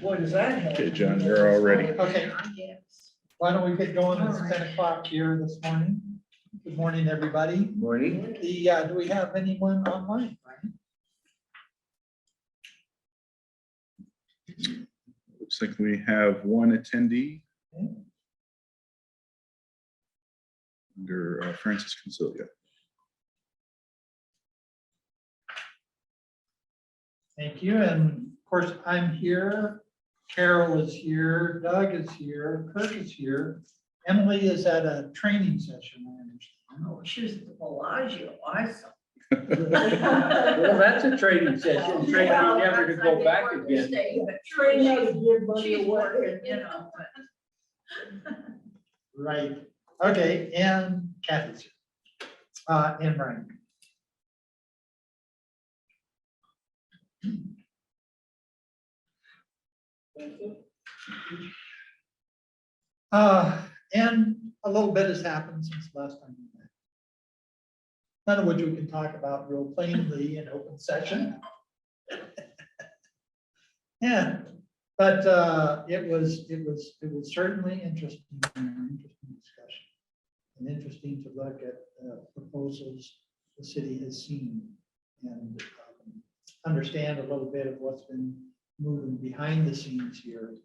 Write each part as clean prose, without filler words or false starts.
Boy, does that help. Okay, John, you're all ready. Okay, Yes. why don't we get going? It's 10 o'clock here this morning. Good morning, everybody. Morning. Do we have anyone online? Looks like we have one attendee. Okay. Under Francis Consilia. Thank you. And of course, I'm here. Carol is here. Doug is here. Kirk is here. Emily is at a training session, I understand. Oh, she was at the Bellagio, I saw. Well, that's a training session, training Well, never to that's go like back they work again. this day, but Training she's working, you know, but. Right. Okay, and Kathy's here. And Brian. And a little bit has happened since last time we met. None of which we can talk about real plainly in open session. Yeah, but it was certainly interesting, an interesting discussion. And interesting to look at proposals the city has seen and understand a little bit of what's been moving behind the scenes here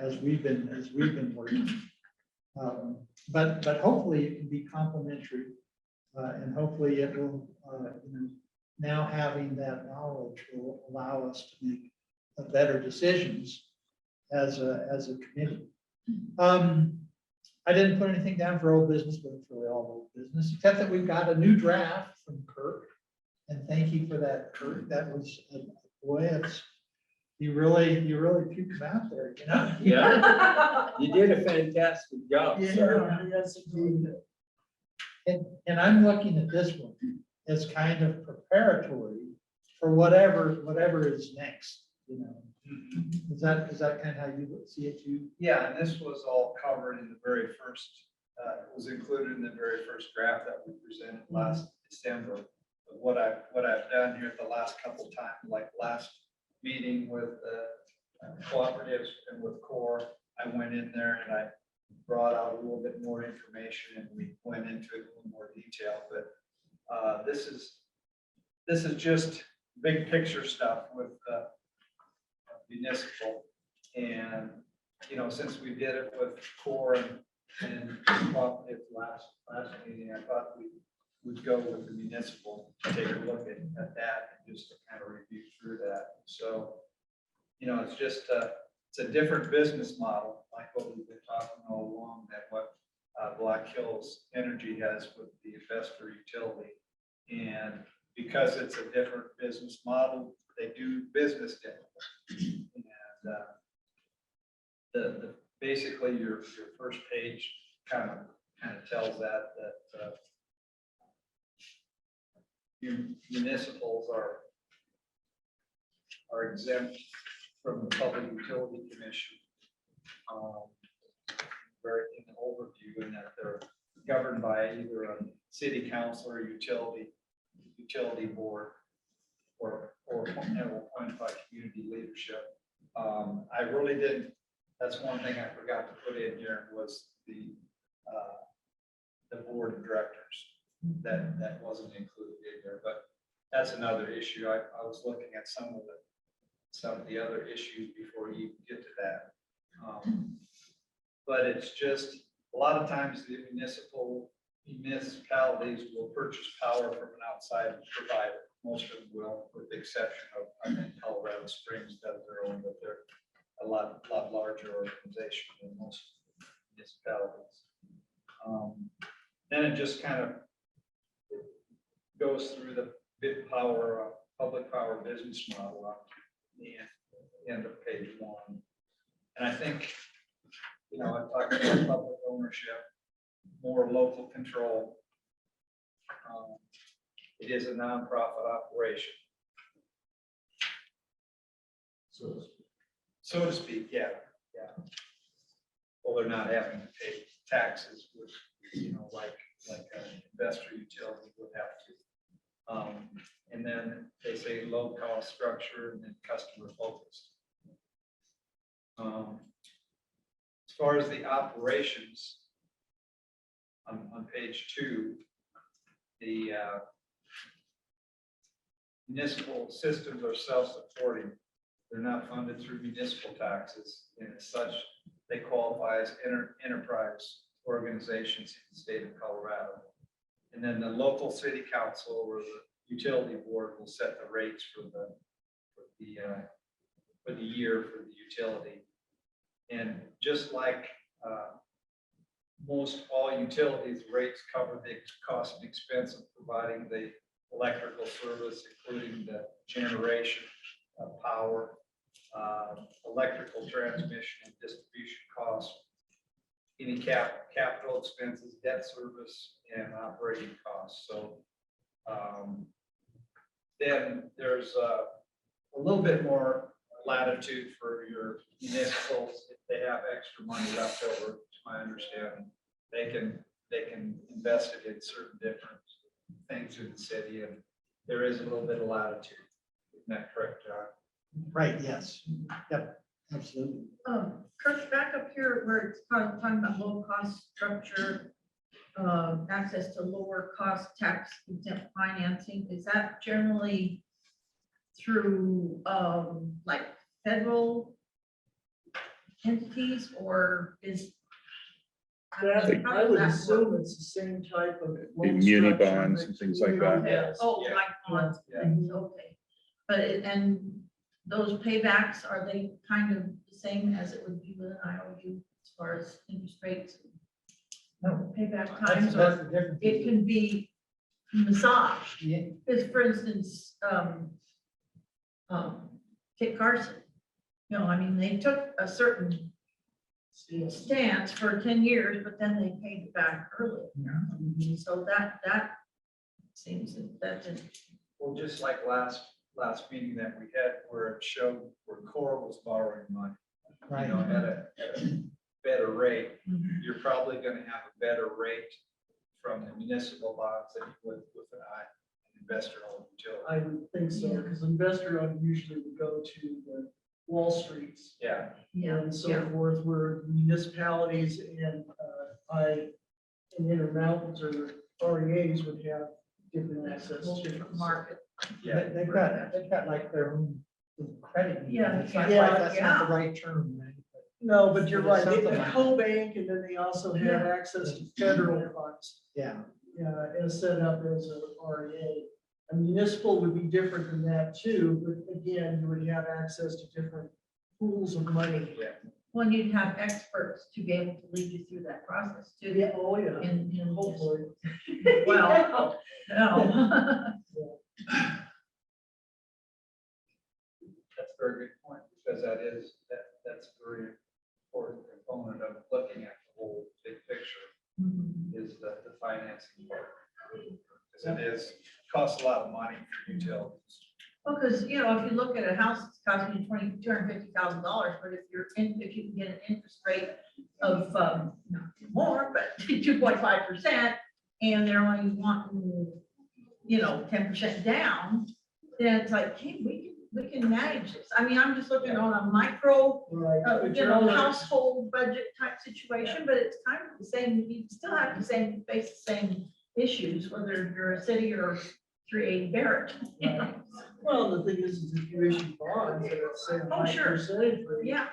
as we've been working. But hopefully it can be complementary, and hopefully it will, now having that knowledge will allow us to make better decisions as a committee. I didn't put anything down for old business, but it's really all old business, except that we've got a new draft from Kirk. And thank you for that, Kirk. That was, boy, you really puked them out there, you know? Yeah, you did a fantastic job, sir. Yeah, that's good. And I'm looking at this one as kind of preparatory for whatever is next, you know? Is that kind of how you see it too? Yeah, and this was all covered in the very first, it was included in the very first draft that we presented last December. But what I've done here the last couple of times, like last meeting with cooperatives and with CORE, I went in there and I brought out a little bit more information and we went into it in a little more detail. But this is just big picture stuff with municipal. And, since we did it with CORE and cooperative last meeting, I thought we would go with the municipal, take a look at that and just to kind of review through that. So, it's just it's a different business model, like what we've been talking all along, that what Black Hills Energy has with the investor utility. And because it's a different business model, they do business differently. And basically your first page kind of tells that municipals are exempt from the Public Utility Commission. Very in the overview, and that they're governed by either a city council or utility board, or appointed by community leadership. I really didn't. That's one thing I forgot to put in here was the board of directors. That wasn't included in there, but that's another issue. I was looking at some of the other issues before you get to that. But it's just a lot of times the municipalities will purchase power from an outside provider. Most of them will, with the exception of, I think, Colorado Springs does their own, but they're a lot larger organization than most municipalities. Then it just kind of goes through the public power business model up to the end of page 1. And I think, I talked about public ownership, more local control. It is a nonprofit operation. So to speak, yeah. Well, they're not having to pay taxes, which, like an investor utility would have to. And then they say low cost structure and then customer focused. As far as the operations, on page 2, the municipal systems are self-supporting. They're not funded through municipal taxes, and as such, they qualify as enterprise organizations in the state of Colorado. And then the local city council or the utility board will set the rates for the year for the utility. And just like most all utilities, rates cover the cost and expense of providing the electrical service, including the generation of power, electrical transmission and distribution costs, any capital expenses, debt service, and operating costs. So then there's a little bit more latitude for your municipals. If they have extra money left over, to my understanding, they can invest it in certain different things in the city, and there is a little bit of latitude. Isn't that correct, John? Right, yes. Yep, absolutely. Kurt, back up here where it's talking about low cost structure, access to lower cost tax exempt financing, is that generally through like federal entities, or is? That, how I does would that work? assume it's the same type of. Be loan muni structure bonds and things like Federal that. has. Oh, Yeah. like bonds, Yeah. things, okay. But and those paybacks, are they kind of the same as it would be with an IOU as far as interest rates? No, Payback that's times, the or difference. it can be massaged. Yeah, Because for instance, Kit Carson, you know, I mean, they took a certain stance for 10 years, but then they paid it back early. So that seems that's it. Well, just like last meeting that we had where it showed where Core was borrowing money, right. you know, at a better rate, you're probably gonna have a better rate from the municipal bonds than you would with an investor-owned utility. I would think so, because investor owned usually would go to the Wall Streets Yeah, Yeah, and so yeah. forth, where municipalities and Intermountains or REAs would have different access Whole to. different market. yeah. They've got like their own credit. union. Yeah, It's not yeah, quite- That's not the right term, right? No, but you're But it's right, they something have like that. co-bank, and then they also have Yeah. access to federal funds. Yeah, And set up as a REA. A municipal would be different than that too, but again, you would have access to different pools of money. When you'd have experts to be able to lead you through that process too. Yeah, oh, yeah. In Hopefully. well, no. That's a very good point, because that's a very important component of looking at the whole big picture is the financing part. Because it costs a lot of money for utilities. Well, because, you know, if you look at a house that's costing you $250,000, but if you can get an interest rate of, not more, but 2.5%, and they're only wanting, you know, 10% down, then it's like, hey, we can manage this. I mean, I'm just looking on a micro, Right. but you you're know, right. household budget type situation, but it's kind of the same, you still have to face the same issues, whether you're a city or 380 Barrett. you know. Well, the thing is if you issue bonds at a certain Oh, sure. percentage rate, Yeah,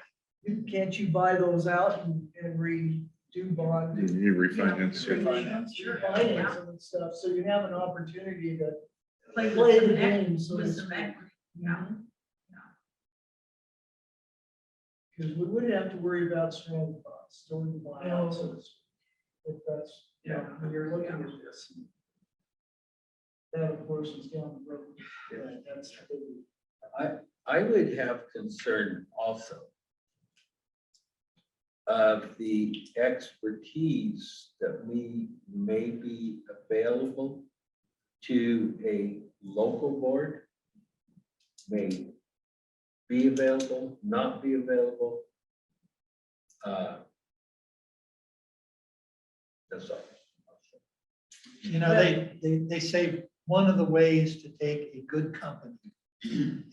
can't you buy those out and redo bond? You refinance, yeah. Refinance, sure. Refinance them and stuff, so you have an opportunity to Play with play some the equity, game, so to with some speak. equity, yeah. Because we wouldn't have to worry about stranded costs, during the buyout, so to speak. If that's, you know, when you're looking at this. That, of course, is down the road. Right, that's the- I would have concern also of the expertise that may be available to a local board, may be available, not be available. That's all. you know, they say one of the ways to take a good company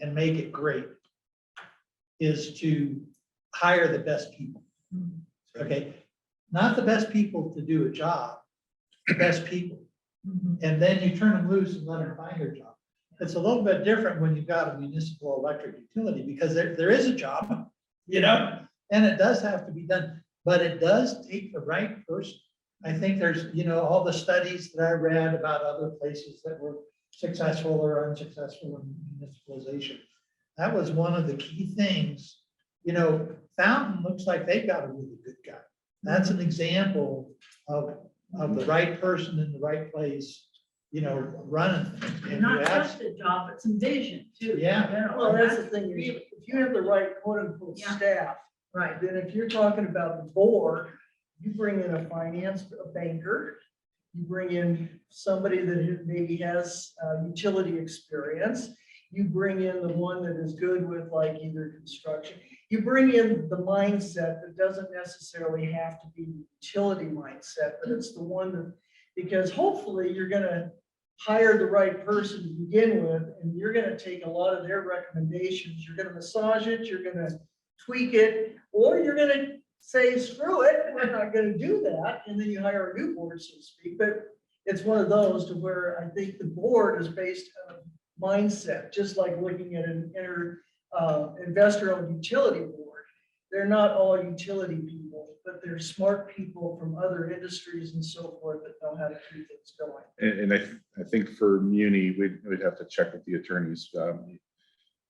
and make it great is to hire the best people. Okay, not the best people to do a job, the best people. And then you turn them loose and let them find their job. It's a little bit different when you've got a municipal electric utility, because there is a job, and it does have to be done, but it does take the right person. I think there's, all the studies that I read about other places that were successful or unsuccessful in municipalization. That was one of the key things. Fountain looks like they've got a really good guy. That's an example of the right person in the right place, running things. And Not you have- just a job, but some vision too. Yeah. Well, And that's the thing, is if you have the right quote unquote Yeah. staff, Right, then if you're talking about the board, you bring in a banker, you bring in somebody that maybe has utility experience, you bring in the one that is good with like either construction, you bring in the mindset that doesn't necessarily have to be the utility mindset, but it's the one that, because hopefully you're gonna hire the right person to begin with, and you're gonna take a lot of their recommendations, you're gonna massage it, you're gonna tweak it, or you're gonna say, screw it, we're not gonna do that, and then you hire a new board, so to speak, but it's one of those to where I think the board is based on mindset, just like looking at an investor-owned utility board. They're not all utility people, but they're smart people from other industries and so forth that know how to keep things going. And I think for Muni, we'd have to check with the attorneys.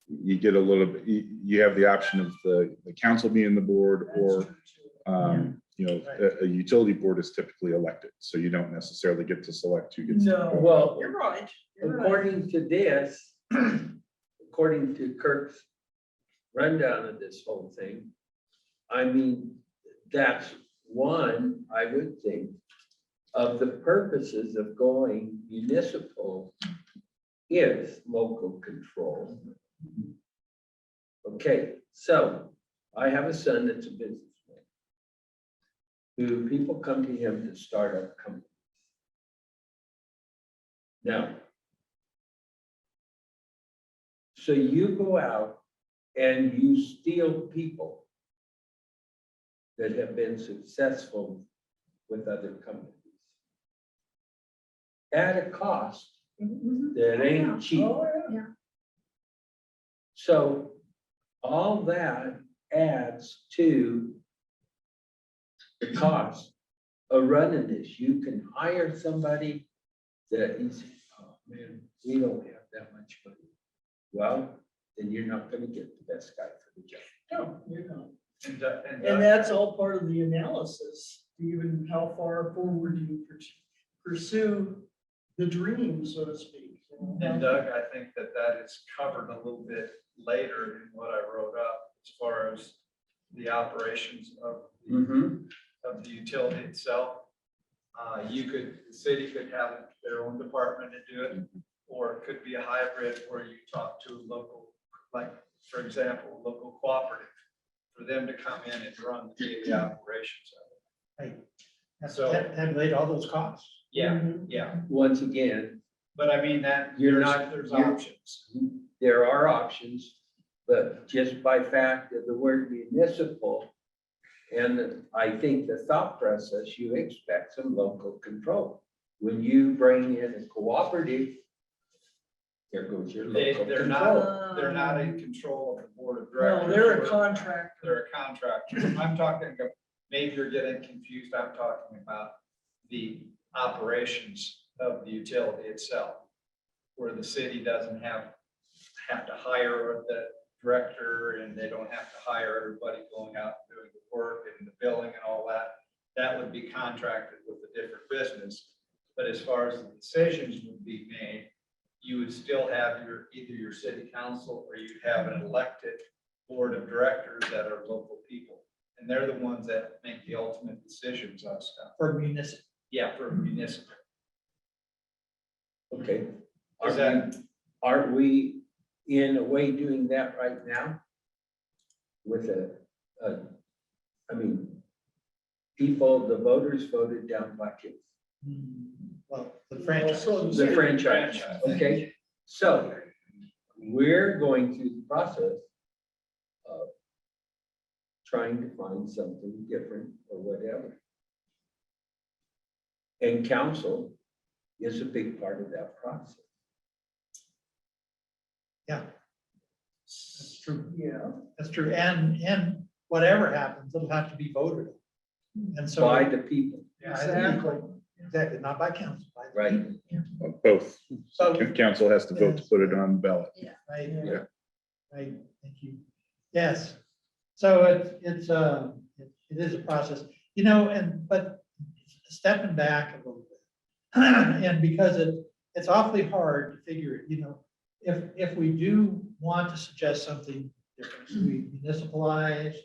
You get a little bit, you have the option of the council being the board, or, a utility board is typically elected. So you don't necessarily get to select who gets. No, Well, you're right. You're right. according to this, according to Kirk's rundown of this whole thing, I mean, that's one, I would think, of the purposes of going municipal is local control. Okay, so I have a son that's a businessman, who people come to him to start up companies. Now, so you go out and you steal people that have been successful with other companies at a cost that ain't cheap. Oh, yeah. So all that adds to the cost of running this. You can hire somebody that is, oh man, we don't have that much money. Well, then you're not gonna get the best guy for the job. No, you're not. And And that's all part of the analysis, even how far forward do you pursue the dream, so to speak. And Doug, I think that is covered a little bit later in what I wrote up as far as the operations of the utility itself. The city could have their own department to do it, or it could be a hybrid where you talk to a local, like, for example, a local cooperative, for them to come in and run the daily operations of it. So- Tabulate all those costs. Yeah, Once again, but I mean that, there's you're- options. there are options, but just by fact of the word municipal, and I think the thought process, you expect some local control. When you bring in a cooperative, there goes your local They're control. not in control of the board of No, directors. they're a contractor. They're a contractor. I'm talking, maybe you're getting confused. I'm talking about the operations of the utility itself, where the city doesn't have to hire the director, and they don't have to hire everybody going out and doing the work and the billing and all that. That would be contracted with a different business. But as far as the decisions would be made, you would still have either your city council, or you'd have an elected board of directors that are local people. And they're the ones that make the ultimate decisions on stuff. For municipal. Yeah, for municipal. Okay. Is that- Aren't we in a way doing that right now? With I mean, people, the voters voted down Black Hills. Well, the franchise. So The franchise, Franchise. okay? So we're going through the process of trying to find something different or whatever. And council is a big part of that process. Yeah. That's true. Yeah. That's true. And whatever happens, it'll have to be voted on. And so. By the people, Exactly, exactly, not by council. By the right? people. Both. So, Council has to vote to put it on the ballot. right, Yeah. right, thank you. Yes, so it is a process, you know, but stepping back a little bit. And because it's awfully hard to figure it, you know, if we do want to suggest something different, do we municipalize?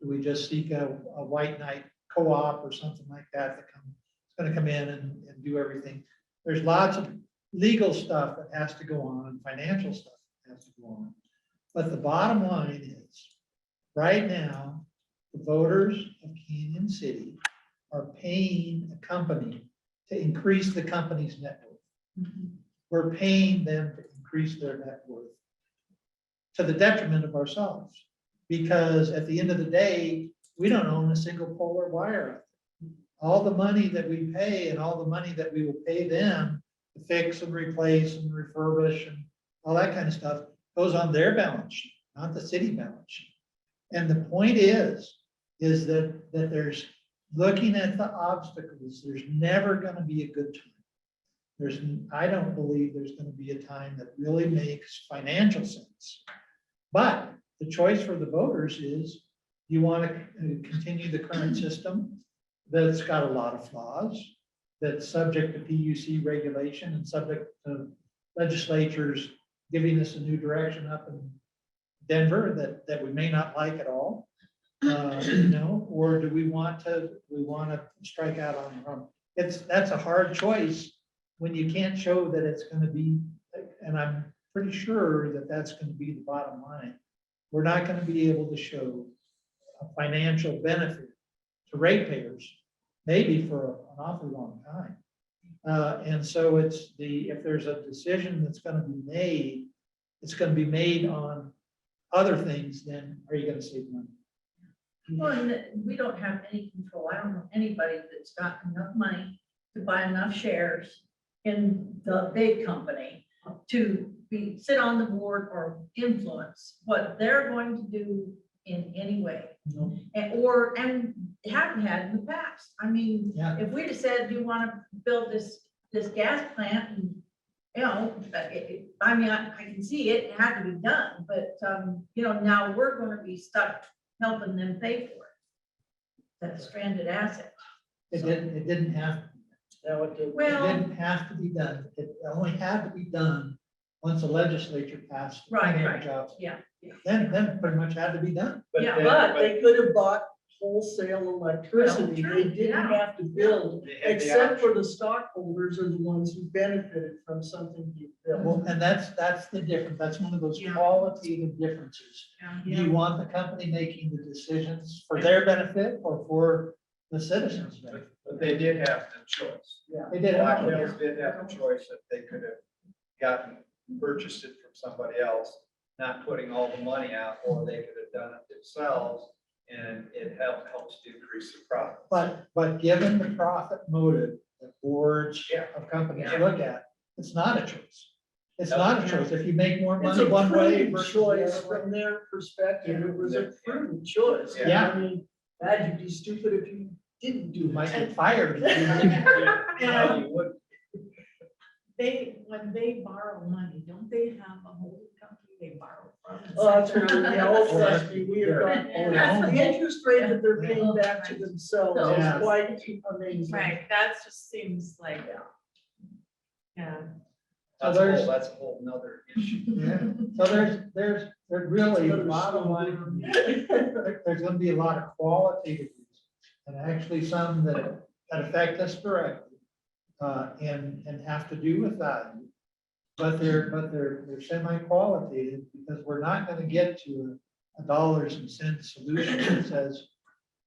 Do we just seek a white knight co-op or something like that it's gonna come in and do everything? There's lots of legal stuff that has to go on and financial stuff that has to go on. But the bottom line is, right now, the voters of Canyon City are paying a company to increase the company's net worth. We're paying them to increase their net worth to the detriment of ourselves. Because at the end of the day, we don't own a single polar wire. All the money that we pay and all the money that we will pay them to fix and replace and refurbish and all that kind of stuff goes on their balance sheet, not the city balance sheet. And the point is that there's, looking at the obstacles, there's never gonna be a good time. I don't believe there's gonna be a time that really makes financial sense. But the choice for the voters is, you want to continue the current system that's got a lot of flaws, that's subject to PUC regulation and subject to legislatures giving us a new direction up in Denver that we may not like at all. You know, or do we want to strike out on our own? That's a hard choice when you can't show that it's going to be, and I'm pretty sure that that's going to be the bottom line. We're not going to be able to show a financial benefit to ratepayers, maybe for an awfully long time. And so if there's a decision that's going to be made, it's going to be made on other things, then are you going to save money? Well, and we don't have any control. I don't know anybody that's got enough money to buy enough shares in the big company to sit on the board or influence what they're going to do in any way. No. And haven't had in the past. I mean, Yeah. if we'd have said, you want to build this gas plant, and, you know, I mean, I can see it had to be done, but, you know, now we're going to be stuck helping them pay for it. That stranded asset. It didn't have, Now it did. it Well, didn't have to be done. It only had to be done once the legislature passed. the Right, Clean Air right. Jobs. yeah. Then it pretty much had to be done. Yeah, But they could have bought wholesale electricity. Well, They true, didn't yeah. have to build, They had the except for option. the stockholders are the ones who benefited from something you built. Well, and that's the difference. That's one of those Yeah. qualitative differences. Do you want the company making the decisions for their benefit or for the citizens' benefit? But they did have the choice. They did. Black have to. Hills did have the choice that they could have purchased it from somebody else, not putting all the money out, or they could have done it themselves, and it helps to increase the profit. But given the profit motive that boards Yeah. of companies Yeah. look at, it's not a choice. It's No. not a choice. If you make more It's money a one way prudent versus choice the other from way. their perspective. It was a Yeah. prudent choice. Yeah. I mean, God, you'd be stupid if you didn't do You might it. get fired. Well, you would. When they borrow money, don't they have a holding company they borrow from? Oh, that's what, yeah, oh, trust me, we have got, Yeah. the interest rate that they're paying back to themselves Yeah. is quite amazing. Right, that just seems like, yeah. That's a whole nother issue. Yeah. So there's really, Another bottom line, there's gonna be a lot of qualitative reasons, and actually some that affect us directly, and have to do with value. But they're semi-qualitative, because we're not gonna get to a dollars and cents solution that says,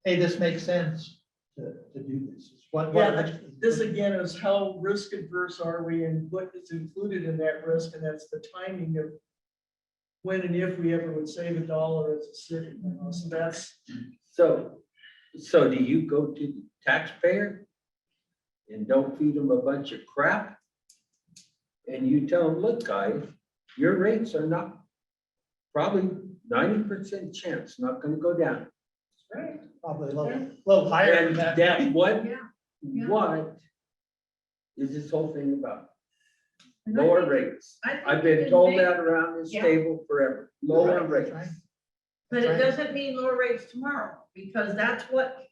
hey, this makes sense to do this. It's what. Yeah, this again is how risk adverse are we and what is included in that risk, and that's the timing of when and if we ever would save $1 as a city, you know, so that's So do you go to the taxpayer and don't feed them a bunch of crap? And you tell them, look, guys, your rates are not, probably 90% chance not gonna go down. Right. Probably a little higher than And that. that, what, Yeah. Yeah. what is this whole thing about? And I Lower think- rates. I think I've you been can told make- that around this Yeah. table forever. Lower Right, rates. that's right. But it That's right. doesn't mean lower rates tomorrow, because that's what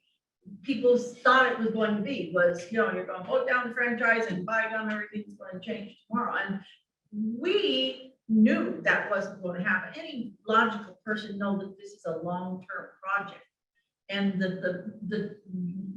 people thought it was going to be, was, you're gonna vote down the franchise and buy down, everything's gonna change tomorrow. And we knew that wasn't going to happen. Any logical person knows that this is a long-term project. And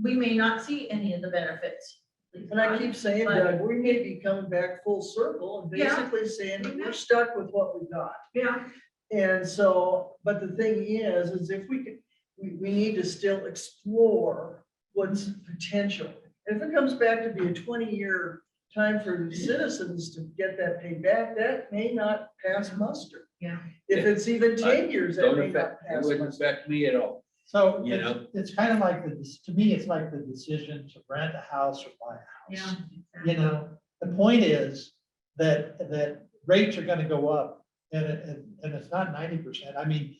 we may not see any of the benefits. And I keep saying, But- Doug, we may be coming back full circle and Yeah. basically saying that we're stuck with what we got. Yeah, And so, but the thing is if we could, we need to still explore what's potential. If it comes back to be a 20-year time for the citizens to get that paid back, that may not pass muster. yeah. If it's even 10 years, that Don't may not affect, it pass wouldn't muster. affect me at all. So You it's, know? it's kind of like to me, it's like the decision to rent a house or buy a house. Yeah. You know, the point is that rates are gonna go up and it's not 90%. I mean,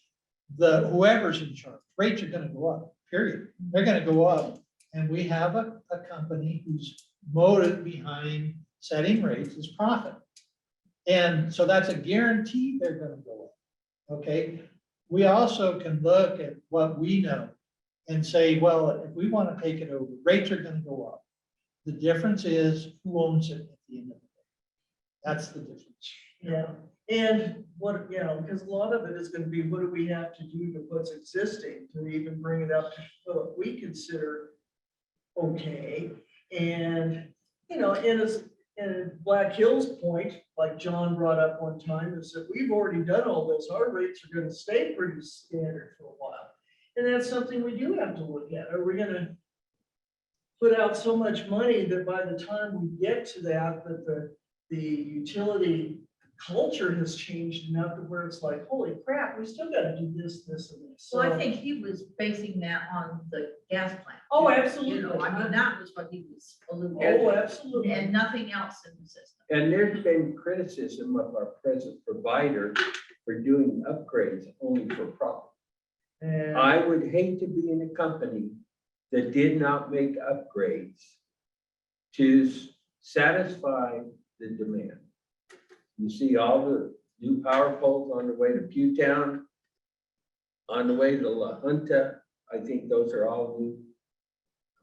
whoever's in charge, rates are gonna go up, period. They're gonna go up. And we have a company whose motive behind setting rates is profit. And so that's a guarantee they're gonna go up. Okay? We also can look at what we know and say, well, if we want to take it over, rates are gonna go up. The difference is who owns it at the end of the day. That's the difference. Yeah, and because a lot of it is gonna be, what do we have to do to what's existing to even bring it up to what we consider okay? And, and Black Hills point, like John brought up one time, is that we've already done all this, our rates are gonna stay pretty standard for a while. And that's something we do have to look at. Are we gonna put out so much money that by the time we get to that the utility culture has changed enough to where it's like, holy crap, we still gotta do this, this, and this. Well, I So- think he was basing that on the gas plant. Oh, You absolutely. know, I mean, that was what he was alluding Oh, to, absolutely. and nothing else in the system. And there's been criticism of our present provider for doing upgrades only for profit. And I would hate to be in a company that did not make upgrades to satisfy the demand. You see all the new power poles on the way to Pewtown, on the way to La Junta. I think those are all new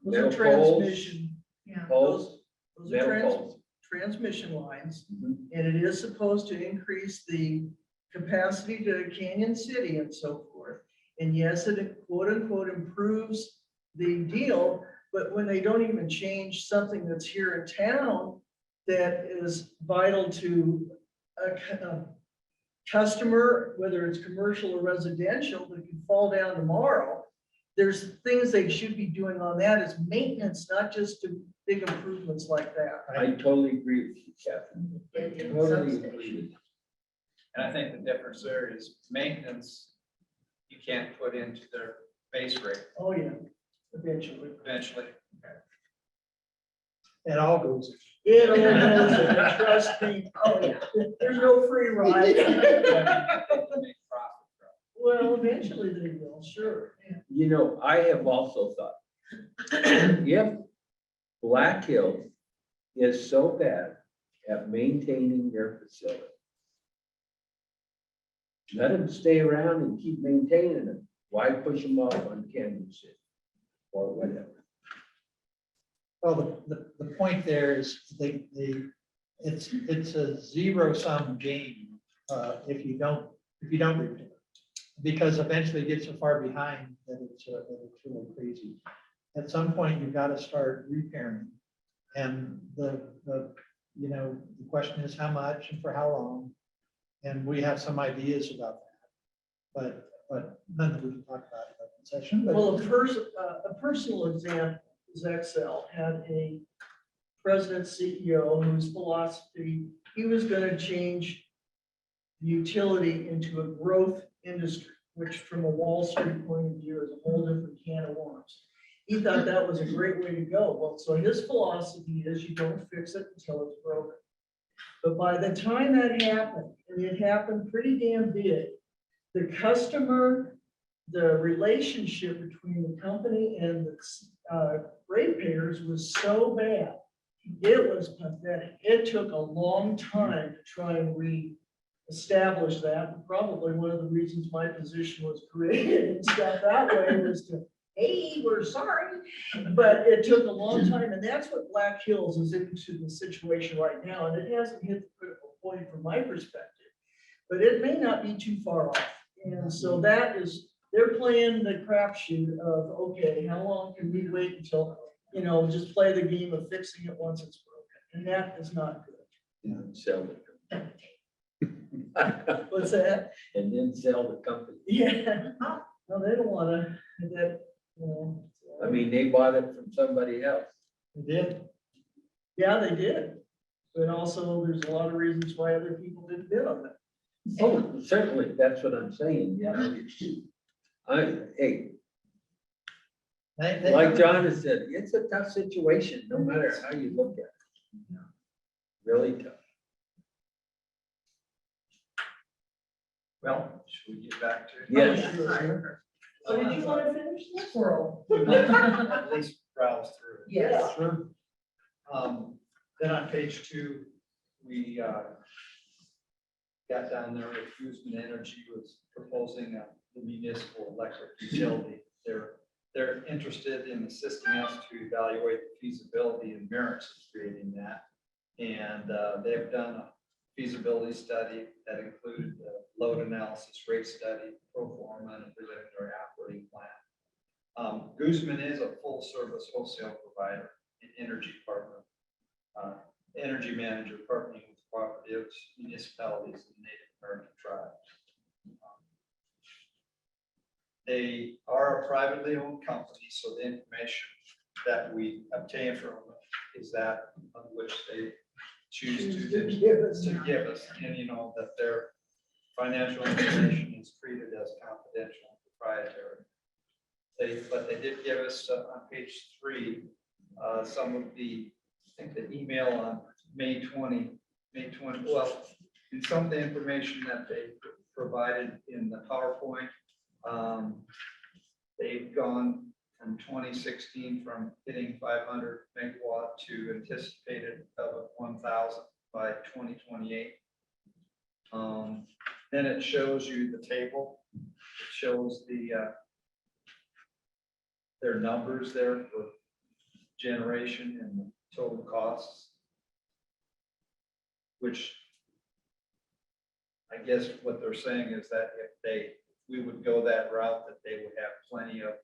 those are metal poles. transmission, Yeah. Poles, those are metal poles. transmission lines. Mhm. And it is supposed to increase the capacity to Canyon City and so forth. And yes, it quote unquote improves the deal, but when they don't even change something that's here in town that is vital to a customer, whether it's commercial or residential, that can fall down tomorrow. There's things they should be doing on that as maintenance, not just to big improvements like that. I totally agree with you, Catherine. In Totally substation. agree with you. And I think the difference there is maintenance, you can't put into their base rate Oh, yeah, eventually. eventually. It all goes. It all goes in, trust me. Oh, yeah. There's no free ride. They make profit from it. Well, eventually they will, sure. You know, I have also thought, if Black Hills is so bad at maintaining their facility, let them stay around and keep maintaining it. Why push them off on Canyon City or whatever? Well, the point there is it's a zero-sum game if you don't repair. Because eventually it gets so far behind that it's really crazy. At some point, you've got to start repairing. And the question is how much and for how long? And we have some ideas about that. But none that we can talk about in the session, but. Well, a personal example is Excel had a president CEO whose philosophy, he was going to change the utility into a growth industry. which from a Wall Street point of view is a whole different can of worms. He thought that was a great way to go. Well, so his philosophy is you don't fix it until it's broken. But by the time that happened, and it happened pretty damn big, the customer, the relationship between the company and the ratepayers was so bad. It was pathetic. It took a long time to try and re-establish that. Probably one of the reasons my position was created and stuff that way was to, hey, we're sorry. But it took a long time, and that's what Black Hills is into the situation right now. And it hasn't hit the critical point from my perspective, but it may not be too far off. And so that is, they're playing the crapshoot of, okay, how long can we wait until, just play the game of fixing it once it's broken? And that is not good. And sell the What's that? and then sell the company. Yeah. No, they don't wanna, that, I mean, they bought it from somebody else. They did. Yeah, they did. But also, there's a lot of reasons why other people didn't bid on it. Oh, certainly, that's what I'm saying, hey, They- like John has said, it's a tough situation, no matter how you look at it. Really tough. Well, should we get back to? Yes. So did you wanna finish this? At least browse through it. Yes. Then on page 2, we got down there with Guzman Energy was proposing the municipal electric utility. They're interested in assisting us to evaluate the feasibility and merits of creating that. And they've done a feasibility study that included the load analysis, rate study, pro forma, and preliminary operating plan. Guzman is a full service wholesale provider, an energy partner, energy manager partnering with cooperatives, municipalities, and Native American tribes. They are a privately owned company, so the information that we obtain from them is that on which they choose to give us, and that their financial information is treated as confidential and proprietary. But they did give us on page 3 some of the, I think the email on May 20, well, and some of the information that they provided in the PowerPoint. They've gone from 2016 from hitting 500 megawatt to anticipated of 1,000 by 2028. Then it shows you the table. It shows their numbers there for generation and the total costs, which I guess what they're saying is that if we would go that route, that they would have plenty of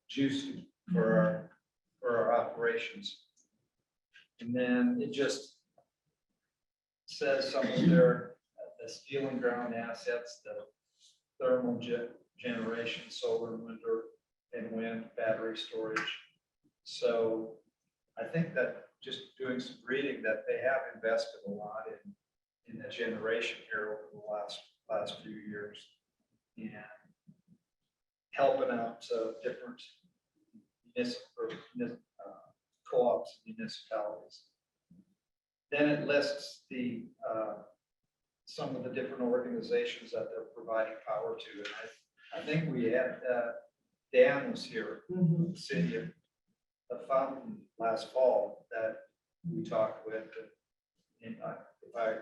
juice for our operations. And then it just says some of the steel and ground assets, the thermal generation, solar, wind, battery storage. So I think that just doing some reading that they have invested a lot in the generation here over the last few years, and helping out different co-ops, municipalities. Then it lists some of the different organizations that they're providing power to, and I think we had Dan was here, the city of the Fountain last fall that we talked with, and if I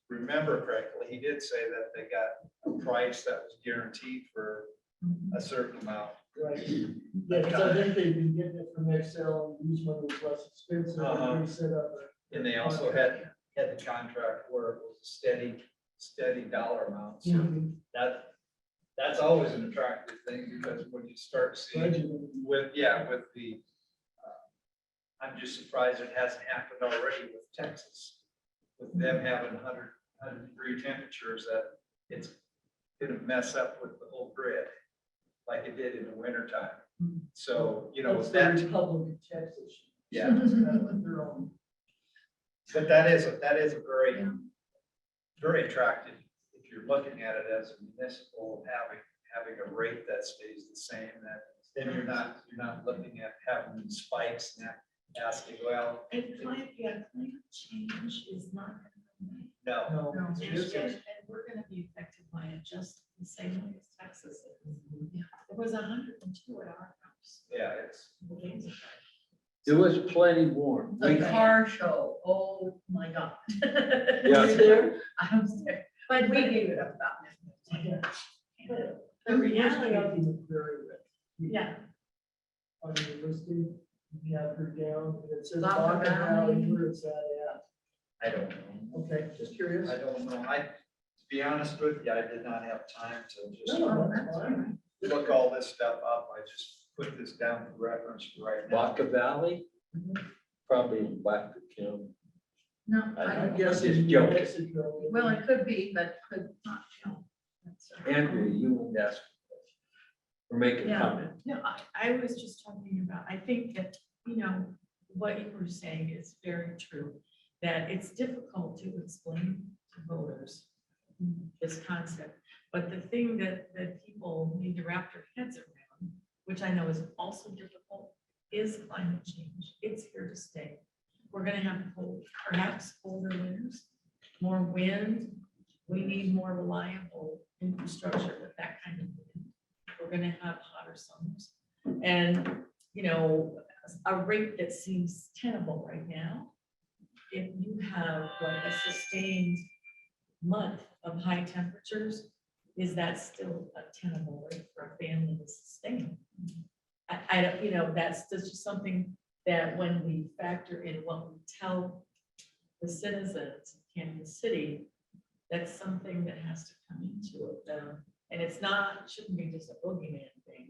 remember correctly, he did say that they got a price that was guaranteed for a certain amount. Right. Yeah, because I think they've been getting it from Excel and Guzman was less expensive. And they set up And they also had the contract where it was a steady dollar amount. So that's always an attractive thing, because when you start seeing with the, I'm just surprised it hasn't happened already with Texas, with them having 100-degree temperatures, that it's gonna mess up with the whole grid like it did in the wintertime. So, That's that, the Republic of Texas. yeah, Their own. but that is a very, very attractive if you're looking at it as a municipal, having a rate that stays the same, then you're not looking at having these spikes and asking, well, And climate change is not. no. No, No. it And isn't. and we're gonna be affected by it just the same way as Texas is. It was 102 at our house. Yeah, it's, a couple days ago. It was plenty warm. The We- car show, oh my God. Yeah. Were you there? I was there, But we we gave it up about. Yeah. But The the reality, reality. Very good. yeah, On your listing, you have her down, and it says Baca Baca Valley, Valley. where it's at, I don't know. yeah. Okay, just curious. I don't know. To be honest with you, I did not have time to just No, that's fine. look all this stuff up. I just put this down for reference for right now. Baca Valley, probably in Blackfoot County. No, I I I don't. guess Just in New joking. Mexico. Well, it could be, but could not, you know. That's, Andrew, you wouldn't ask or make a Yeah. comment. no, I was just talking about, I think that, you know, what you were saying is very true. That it's difficult to explain to voters this concept. But the thing that people need to wrap their heads around, which I know is also difficult, is climate change. It's here to stay. We're gonna have cold, perhaps colder winters, more wind. We need more reliable infrastructure with that kind of wind. We're gonna have hotter summers. And, you know, a rate that seems tenable right now, if you have like a sustained month of high temperatures, is that still a tenable rate for a family to sustain? I don't, you know, that's just something that when we factor in what we tell the citizens of Kansas City, that's something that has to come into it. And it's not, shouldn't be just a boogeyman thing.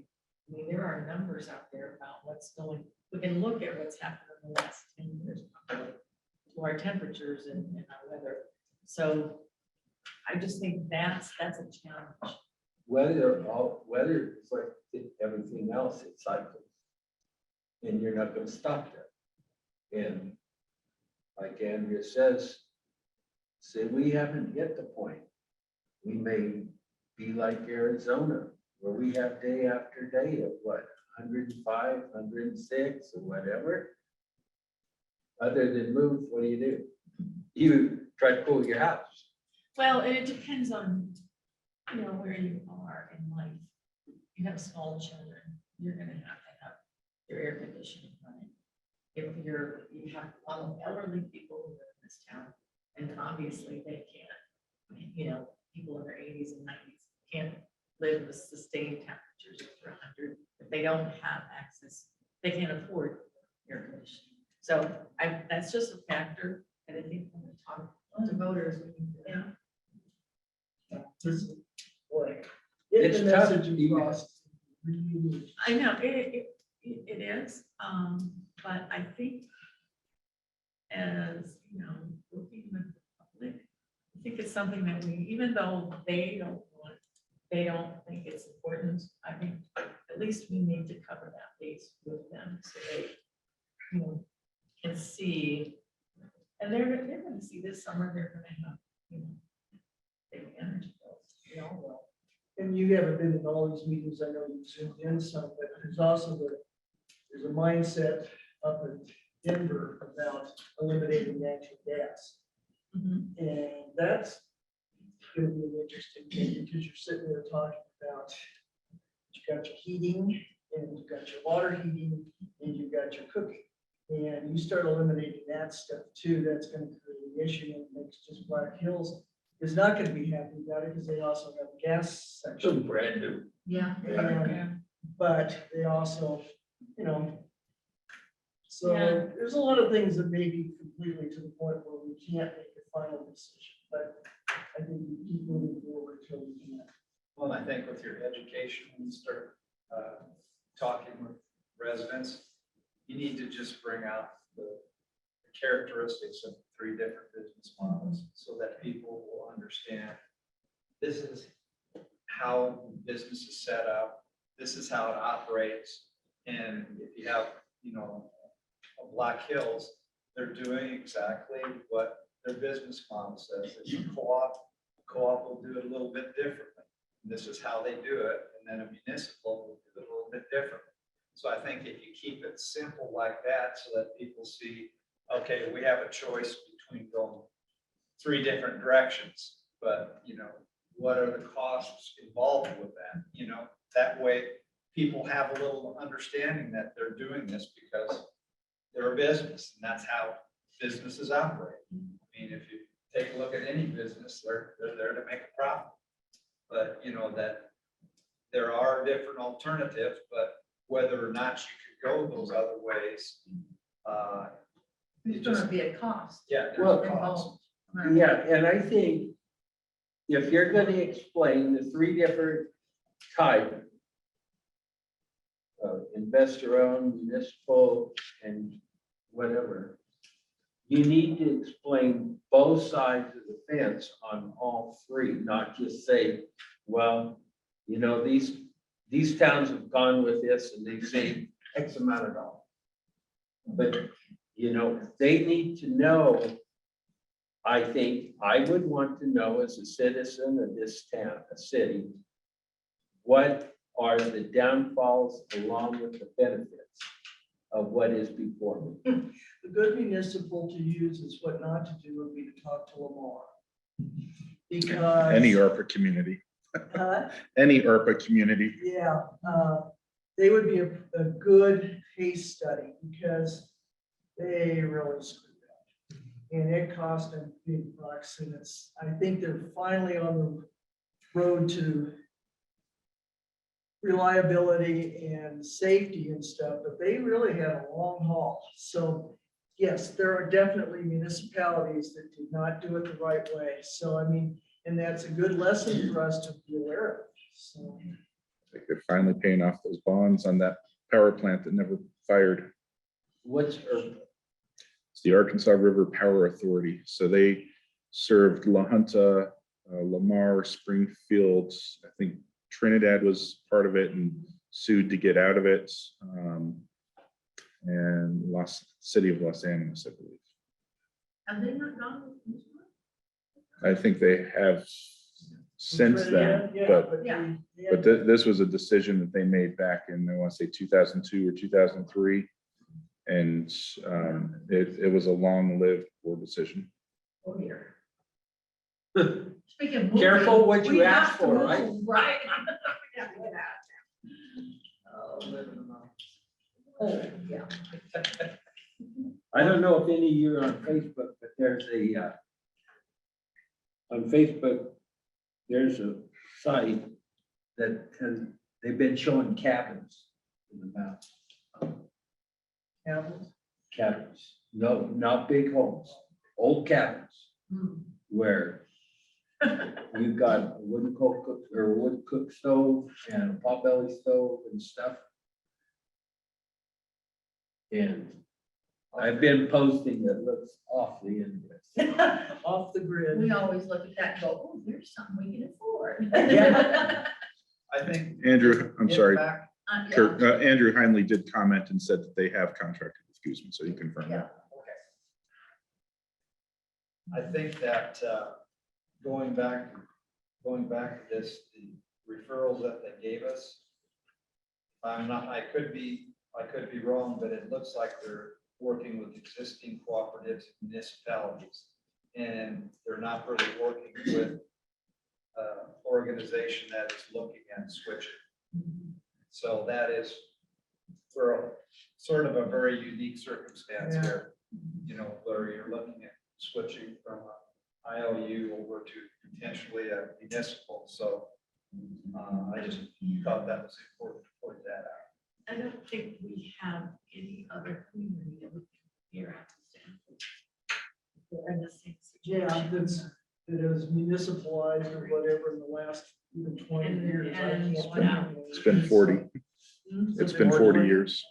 I mean, there are numbers out there about what's going, we can look at what's happened in the last 10 years to our temperatures and our weather. So I just think that's a challenge. Weather is like everything else, it cycles. And you're not gonna stop that. And like Andrea says, say we haven't hit the point. We may be like Arizona, where we have day after day of what, 105, 106 or whatever. Other than move, what do? You try to cool your house. Well, and it depends on, you know, where you are in life. You have small children, you're gonna have to have your air conditioning running. If you have a lot of elderly people who live in this town, and obviously they can't, you know, people in their 80s and 90s can't live with sustained temperatures over 100. If they don't have access, they can't afford air conditioning. So that's just a factor that I think when we talk to voters, we need to, Boy, get It's the tough message to across. Really. I know, it is, but I think as, you know, working with the public, I think it's something that we, even though they don't think it's important, I think at least we need to cover that base with them so they, you know, can see. And they're gonna see this summer, they're gonna have, you know, big energy bills, we all will. And you haven't been in all these meetings, I know you've zoomed in some, but there's also there's a mindset up in Denver about eliminating natural gas. And that's gonna be an interesting thing, because you're sitting there talking about, you got your heating, and you've got your water heating, and you've got your cooking. And you start eliminating that stuff too, that's gonna create an issue, and makes just Black Hills is not gonna be happy about it, because they also have a gas So section. brand new. Yeah. And- But they also, you know. So Yeah. there's a lot of things that may be completely to the point where we can't make a final decision, but I think we keep moving forward until we can. Well, I think with your education, when you start talking with residents, you need to just bring out the characteristics of 3 different business models so that people will understand this is how business is set up, this is how it operates. And if you have, you know, a Black Hills, they're doing exactly what their business model says. It's a co-op will do it a little bit differently. This is how they do it, and then a municipal will do it a little bit differently. So I think if you keep it simple like that, so that people see, okay, we have a choice between going 3 different directions, but, you know, what are the costs involved with that? You know, that way people have a little understanding that they're doing this because they're a business, and that's how businesses operate. I mean, if you take a look at any business, they're there to make a profit. But you know that there are different alternatives, but whether or not you could go those other ways, It's gonna be a cost. yeah, there's Well, a cost. Yeah, and I think if you're gonna explain the 3 different type of investor-owned, municipal, and whatever, you need to explain both sides of the fence on all 3, not just say, well, you know, these towns have gone with this and they've saved X amount of dollars. But, you know, they need to know, I think I would want to know as a citizen of this town, a city, what are the downfalls along with the benefits of what is before me. The good municipal to use is what not to do would be to talk to Lamar. Because. Any ARPA community, any ARPA community. Yeah, they would be a good case study because they really screwed up. And it cost them big bucks, and I think they're finally on the road to reliability and safety and stuff, but they really had a long haul. So yes, there are definitely municipalities that did not do it the right way. So I mean, and that's a good lesson for us to be aware of. So. Like they're finally paying off those bonds on that power plant that never fired. What's ERPA? It's the Arkansas River Power Authority. So they served La Junta, Lamar, Springfield. I think Trinidad was part of it and sued to get out of it. And City of Los Angeles, I believe. Have they not gone with this I think they have since then, Yeah, but Yeah. this was a decision that they made back in, I want to say 2002 or 2003. And it was a long-lived board decision. Oh, here. Speaking of moving, Careful what you we ask have to for, move, right? Right. Yeah, look at that. Oh, living among- Oh, yeah. I don't know if any of you are on Facebook, but there's on Facebook, there's a site that they've been showing cabins in the mountains. Cabins, no, not big homes, old cabins Hmm. where you've got a wood cook stove and a potbelly stove and stuff. And I've been posting that looks awfully interesting. Off the grid. We always look at that and go, oh, there's something we can afford. Yeah. I think. Andrew, I'm get sorry, back- Yeah. Kurt, Andrew Heinley did comment and said that they have contracted with Guzman, so you confirm Yeah. that. I think that going back to this, the referrals that they gave us. I could be wrong, but it looks like they're working with existing cooperatives and municipalities. And they're not really working with an organization that is looking at switching. So that is for sort of a very unique circumstance Yeah. here, you know, where you're looking at switching from a IOU over to potentially a municipal. So I just thought that was important to point that out. I don't think we have any other community that would compare apples to apples. They're in the same Yeah, situation. that is municipalized or whatever in the last even 20 And- years. I and can't what else? remember. It's been 40, Hmm? it's been 40 years.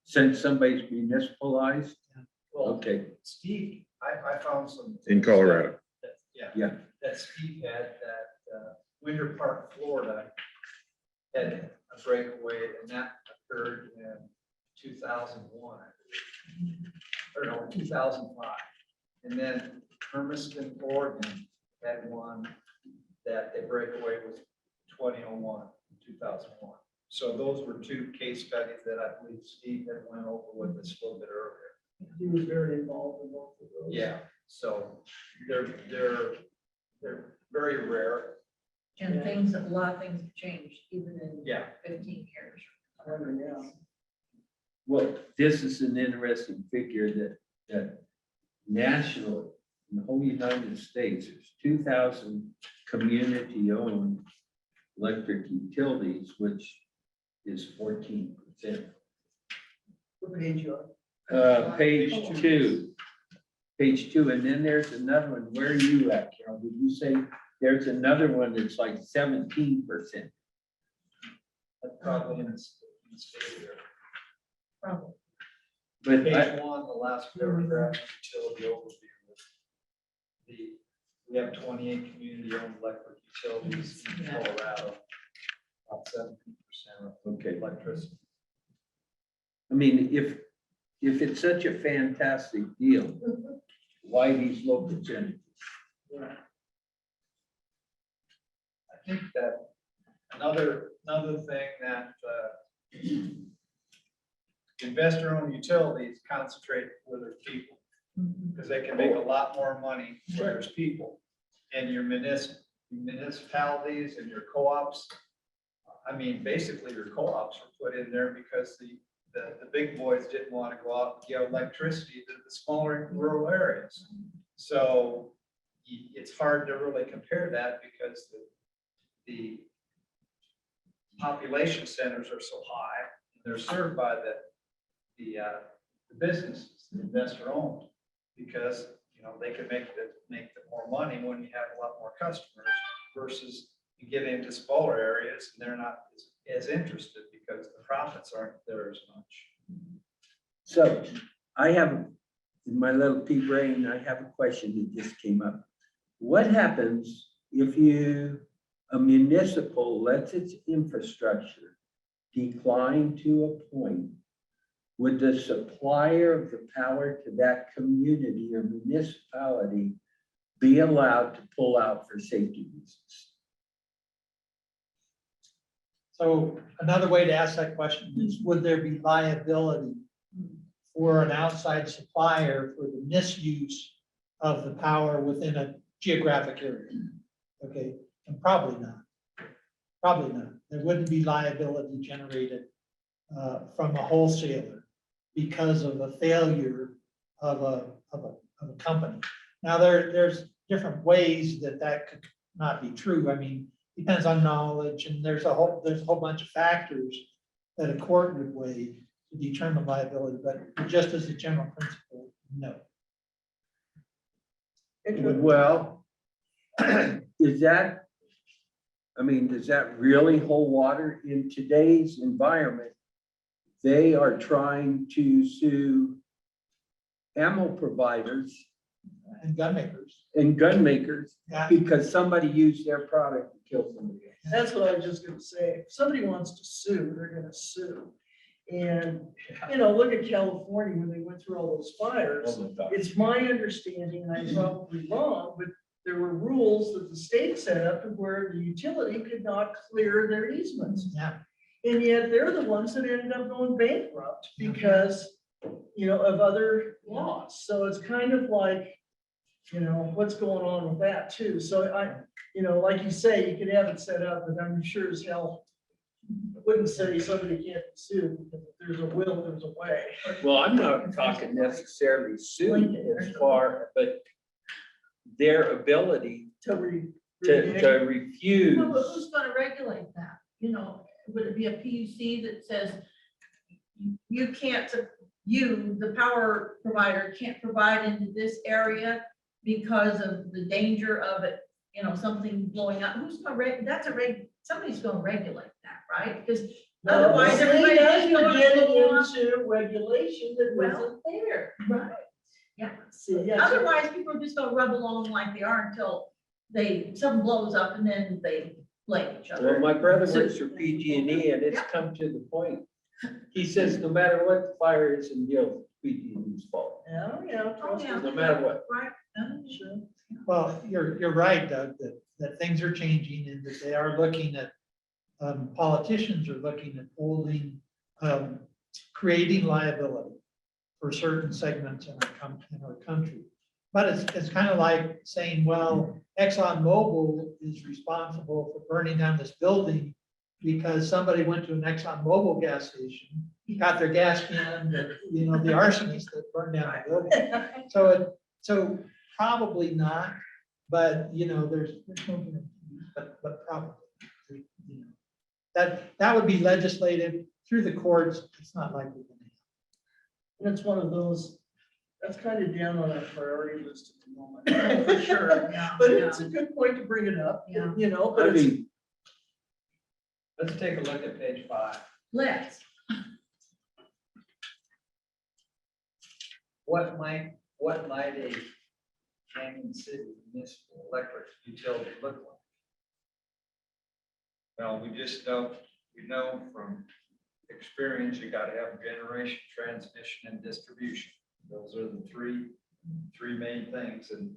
Since somebody's municipalized, Well, okay, Steve, I found some. In Colorado. Yeah. Yeah. That Steve had, that Winter Park, Florida had a breakaway, and that occurred in 2001. Or no, 2005. And then Hermiston, Oregon had one that the breakaway was 2001. So those were two case studies that I believe Steve had went over with us a little bit earlier. He was very involved in both of those. Yeah, so they're very rare. And things, a lot of things have changed even in Yeah. 15 years. Yeah. Well, this is an interesting figure that national, in the whole United States, there's 2,000 community-owned electric utilities, which is 14%. What page you on? Page two. Page two, and then there's another one. Where are you at, Carol? Did you say there's another one that's like 17%? That's probably in the state there. Probably. But Page one, the last paragraph, utility overview. We have 28 community-owned electric utilities in Colorado. About 17% of okay, electricity. I mean, if it's such a fantastic deal, why these local changes? I think that another thing that investor-owned utilities concentrate with their people, because they can make a lot more money when there's people. And your municipalities and your co-ops, I mean, basically your co-ops were put in there because the big boys didn't want to go out and give electricity to the smaller rural areas. So it's hard to really compare that because the population centers are so high, and they're served by the businesses, the investor owned, because, you know, they can make the more money when you have a lot more customers versus you get into smaller areas and they're not as interested because the profits aren't there as much. So I have, in my little pea brain, I have a question that just came up. What happens if a municipal lets its infrastructure decline to a point? Would the supplier of the power to that community or municipality be allowed to pull out for safety reasons? So another way to ask that question is, would there be liability for an outside supplier for the misuse of the power within a geographic area? Okay, and probably not. Probably not. There wouldn't be liability generated from a wholesaler because of a failure of a company. Now, there's different ways that could not be true. I mean, depends on knowledge, and there's a whole bunch of factors that a court would weigh to determine liability, but just as a general principle, no. Well, does that really hold water in today's environment? They are trying to sue ammo providers And gun makers. and gun makers Yeah. because somebody used their product to kill somebody else. That's what I was just gonna say. If somebody wants to sue, they're gonna sue. And, you know, look at California when they went through all those fires. It's my understanding, and I'm probably wrong, but there were rules that the state set up to where the utility could not clear their easements. Yeah. And yet they're the ones that ended up going bankrupt because, you know, of other laws. So it's kind of like, you know, what's going on with that too. So you know, like you say, you could have it set up, but I'm sure as hell I wouldn't say somebody can't be sued, because if there's a will, there's a way. Well, I'm not talking necessarily sued as far, but their ability To to refuse. Well, but who's gonna regulate that? You know, would it be a PUC that says you can't, the power provider can't provide into this area because of the danger of it, you know, something blowing up? Who's gonna somebody's gonna regulate that, right? Because otherwise, everybody just you're goes getting along. into regulation that Well, wasn't there. Right, yeah. See, yeah, so- Otherwise, people are just gonna rub along like they are until something blows up and then they blame each other. Well, my brother works for PG&E and it's come to the point. He says, no matter what the fire is in Gilbert, PG&E's fault, Yeah, Oh, yeah. no matter what. Right. sure. Well, you're right, Doug, that that things are changing and that they are looking at, politicians are looking at holding, creating liability for certain segments in our country. But it's kind of like saying, well, ExxonMobil is responsible for burning down this building because somebody went to an ExxonMobil gas station, got their gas can, the arsonist that burned down the building. So probably not, but there's no, but probably. That would be legislative through the courts. It's not likely. And it's one of those, that's kind of down on our priority list at the moment. For sure, yeah, But yeah. it's a good point to bring it up, Yeah. but I it's, mean, Let's take a look at page 5. Let's, What might a Canyon City municipal electric utility look like? Well, we know from experience, you gotta have generation, transmission, and distribution. Those are the three main things. And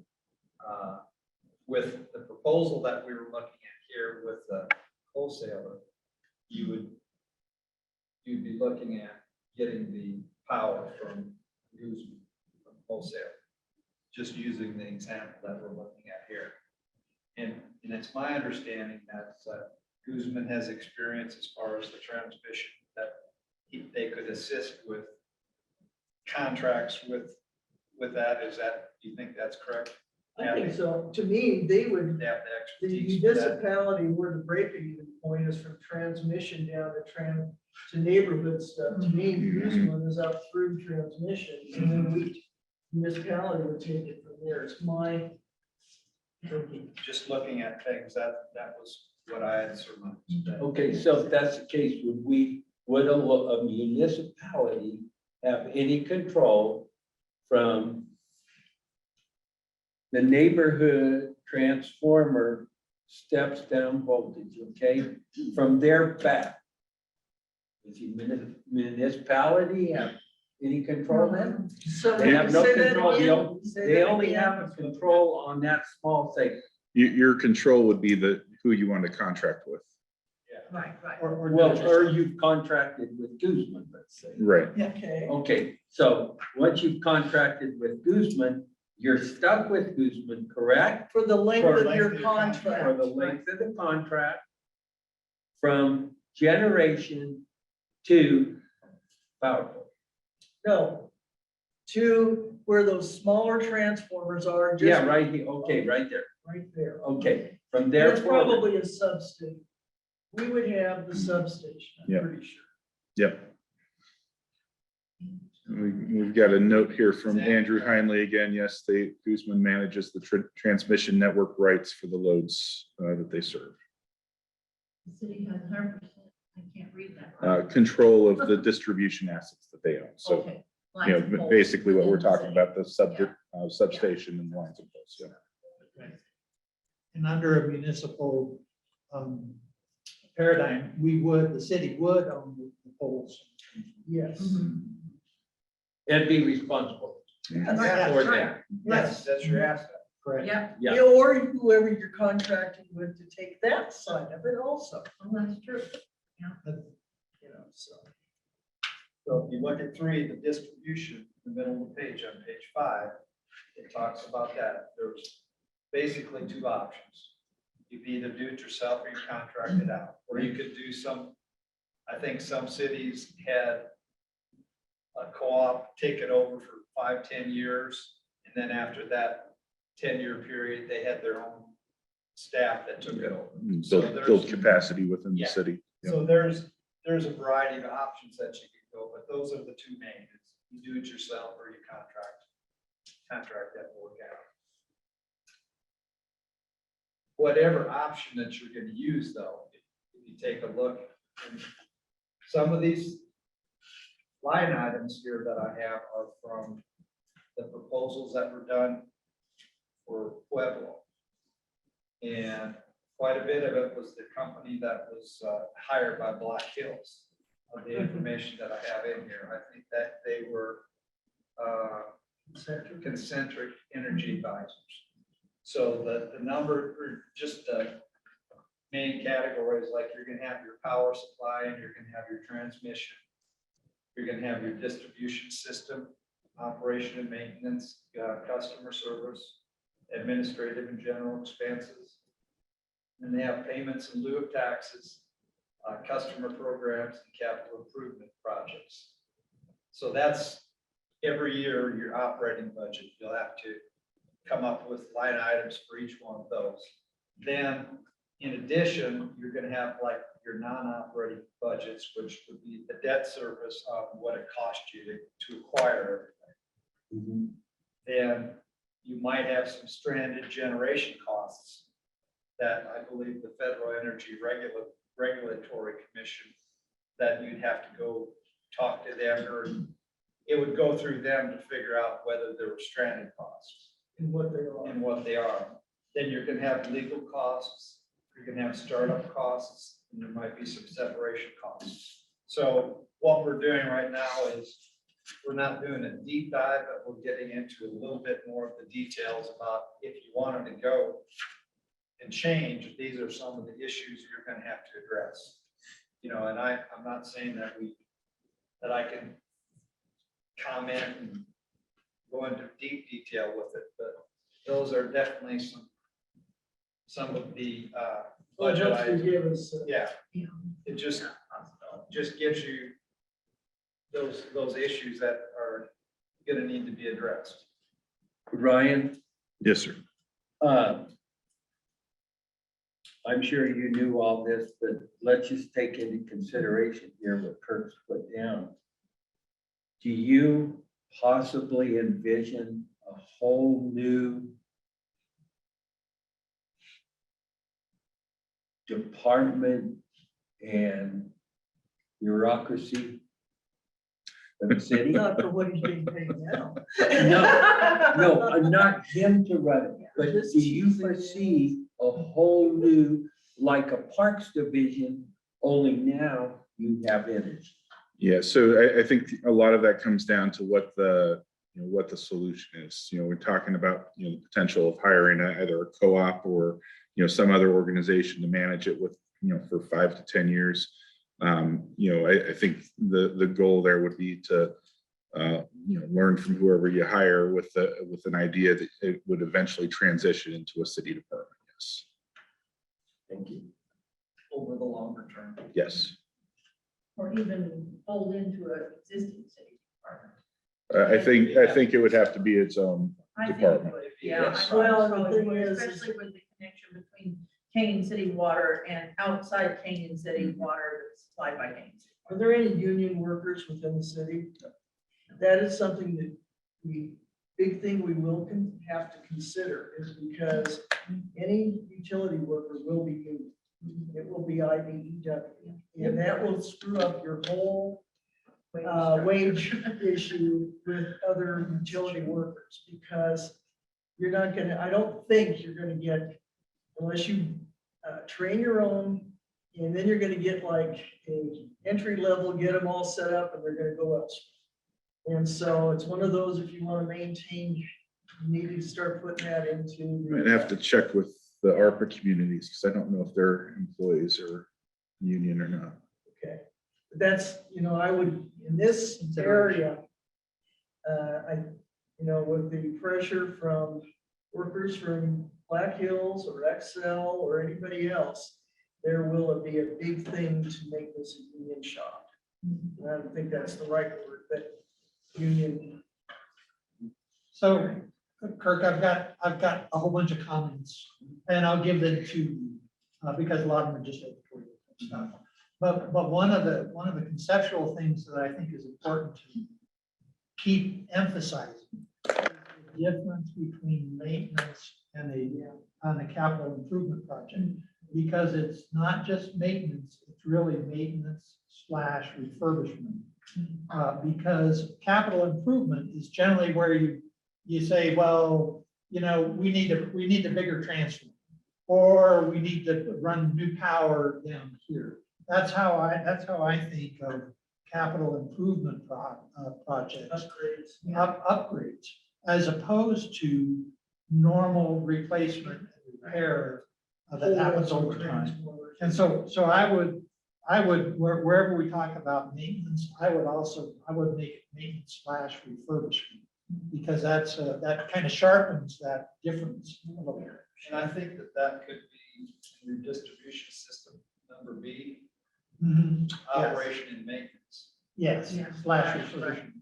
with the proposal that we were looking at here with the wholesaler, you'd be looking at getting the power from Guzman, from wholesale, just using the example that we're looking at here. And it's my understanding that Guzman has experience as far as the transmission, that they could assist with contracts with that. Do you think that's correct? I think so. To me, they would, They have the the expertise for that. municipality where the breaking even point is from transmission down to neighborhood stuff. To me, Guzman is up through transmission, and then we, municipality would take it from there. It's my thinking. Just looking at things, that was what I had surmised. okay, so if that's the case, would a municipality have any control from the neighborhood transformer steps down voltage, okay, from their back? Does the municipality have any control then? So They have no say that control. again. Say They that only again. have a control on that small segment. Your control would be who you want to contract with. right, right. Or you've contracted with Guzman, let's say. Right. Okay. Okay, so once you've contracted with Guzman, you're stuck with Guzman, correct? For the length For of length your of your contract. For contract. the length of the contract from generation to power pole. No. To where those smaller transformers are. just Yeah, right here, okay, right there, Right there. okay, from there That's forward. probably a substation. We would have the substation, Yeah. I'm pretty sure. Yep. We've got a note here from Andrew Heinley again. Yes, Guzman manages the transmission network rights for the loads that they serve. The city has 100%, I can't read that. Control of the distribution assets that they own. So, Okay. Lines of poles basically what we're within the talking city. about, the substation and lines of poles. Yeah. And under a municipal paradigm, the city would own the poles. Yes. Mhm. And be responsible Yeah, for That's right. that. Yes, That's your asset. correct. Yeah, Yeah. Or whoever you're contracting with to take that side of it also, well, that's true. so. So if you look at 3, the distribution, in the middle of the page on page 5, it talks about that. There's basically 2 options. You can either do it yourself or you contract it out, or you could do I think some cities had a co-op take it over for 5-10 years. And then after that 10-year period, they had their own staff that took it over. And So Build there's- capacity within the Yeah. city. Yep. So there's a variety of options that you can go, but those are the 2 main. It's you do it yourself or you contract that work out. Whatever option that you're gonna use though, if you take a look, and some of these line items here that I have are from the proposals that were done for Pueblo. And quite a bit of it was the company that was hired by Black Hills. Of the information that I have in here, I think that they were Concentric Energy Advisors. So the number, or just the main categories, like you're gonna have your power supply and you're gonna have your transmission. You're gonna have your distribution system, operation and maintenance, customer service, administrative and general expenses. And they have payments in lieu of taxes, customer programs, and capital improvement projects. So that's every year, your operating budget, you'll have to come up with line items for each one of those. Then, in addition, you're gonna have like your non-operating budgets, which would be the debt service of what it cost you to acquire everything. Then you might have some stranded generation costs that I believe the Federal Energy Regulatory Commission, that you'd have to go talk to them, or it would go through them to figure out whether there were stranded costs And what they are. and what they are. Then you're gonna have legal costs, you're gonna have startup costs, and there might be some separation costs. So what we're doing right now is, we're not doing a deep dive, but we're getting into a little bit more of the details about if you wanted to go and change, these are some of the issues you're gonna have to address. You know, and I'm not saying that I can comment and go into deep detail with it, but those are definitely some of the Well, budget just to items. give us, Yeah, Yeah. it just gives you those issues that are gonna need to be addressed. Ryan, Yes, sir. I'm sure you knew all this, but let's just take into consideration here what Kirk's put down. Do you possibly envision a whole new department and bureaucracy of the city? not for what he's being paid now. No, not him to run it, but do you foresee a whole new, like a parks division, only now you have energy? Yeah, so I think a lot of that comes down to what the, what the solution is. We're talking about, the potential of hiring either a co-op or, some other organization to manage it with, for 5 to 10 years. I think the goal there would be to, learn from whoever you hire with an idea that it would eventually transition into a city department. Yes. Thank you. Over the longer term. Yes. Or even fold into an existing city department. I think it would have to be its own I think it department. would, yeah. I Well, probably the thing would, is- especially with the connection between Canyon City Water and outside Canyon City Water that's supplied by Canyon City. Are there any union workers within the city? That is something that big thing we will have to consider, is because any utility worker will be union. It will be IBEW, and that will screw up your whole wage issue with other utility workers, because you're not gonna, I don't think you're gonna get, unless you train your own, and then you're gonna get like a entry level, get them all set up, and they're gonna go elsewhere. And so it's one of those, if you wanna maintain, you need to start putting that into. I'd have to check with the ARPA communities, because I don't know if their employees are union or not. Okay, but that's, I would, in this area, with the pressure from workers from Black Hills or Excel or anybody else, there will be a big thing to make this a union shop. And I don't think that's the right word, but union. So Kirk, I've got a whole bunch of comments, and I'll give them to you, because a lot of them are just editorial stuff. But one of the conceptual things that I think is important to keep emphasizing is the difference between maintenance and a capital improvement project, because it's not just maintenance, it's really maintenance / refurbishment. Because capital improvement is generally where you say, well, we need a bigger transformer, or we need to run new power down here. That's how I think of capital improvement projects, Upgrades. upgrades, as opposed to normal replacement and repair that happens over time. And so I would, wherever we talk about maintenance, I would make it maintenance / refurbishment. Because that kind of sharpens that difference a little bit. And I think that that could be in your distribution system, number B, Mhm. operation and maintenance. Yes, Yeah. / refurbishment.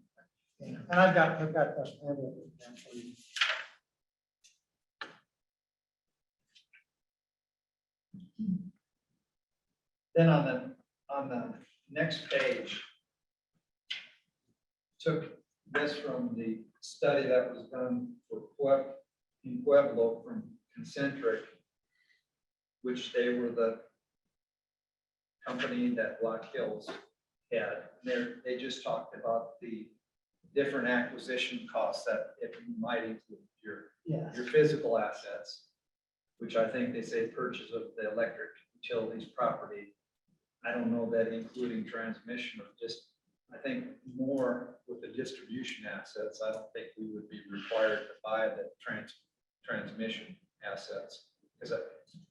Yeah. And I've got that. I have it down for you. Then on the next page, took this from the study that was done for in Pueblo from Concentric, which they were the company that Black Hills had. They just talked about the different acquisition costs that it might include Yes. your physical assets, which I think they say purchase of the electric utilities property. I don't know that including transmission or just, I think more with the distribution assets, I don't think we would be required to buy the transmission assets. Because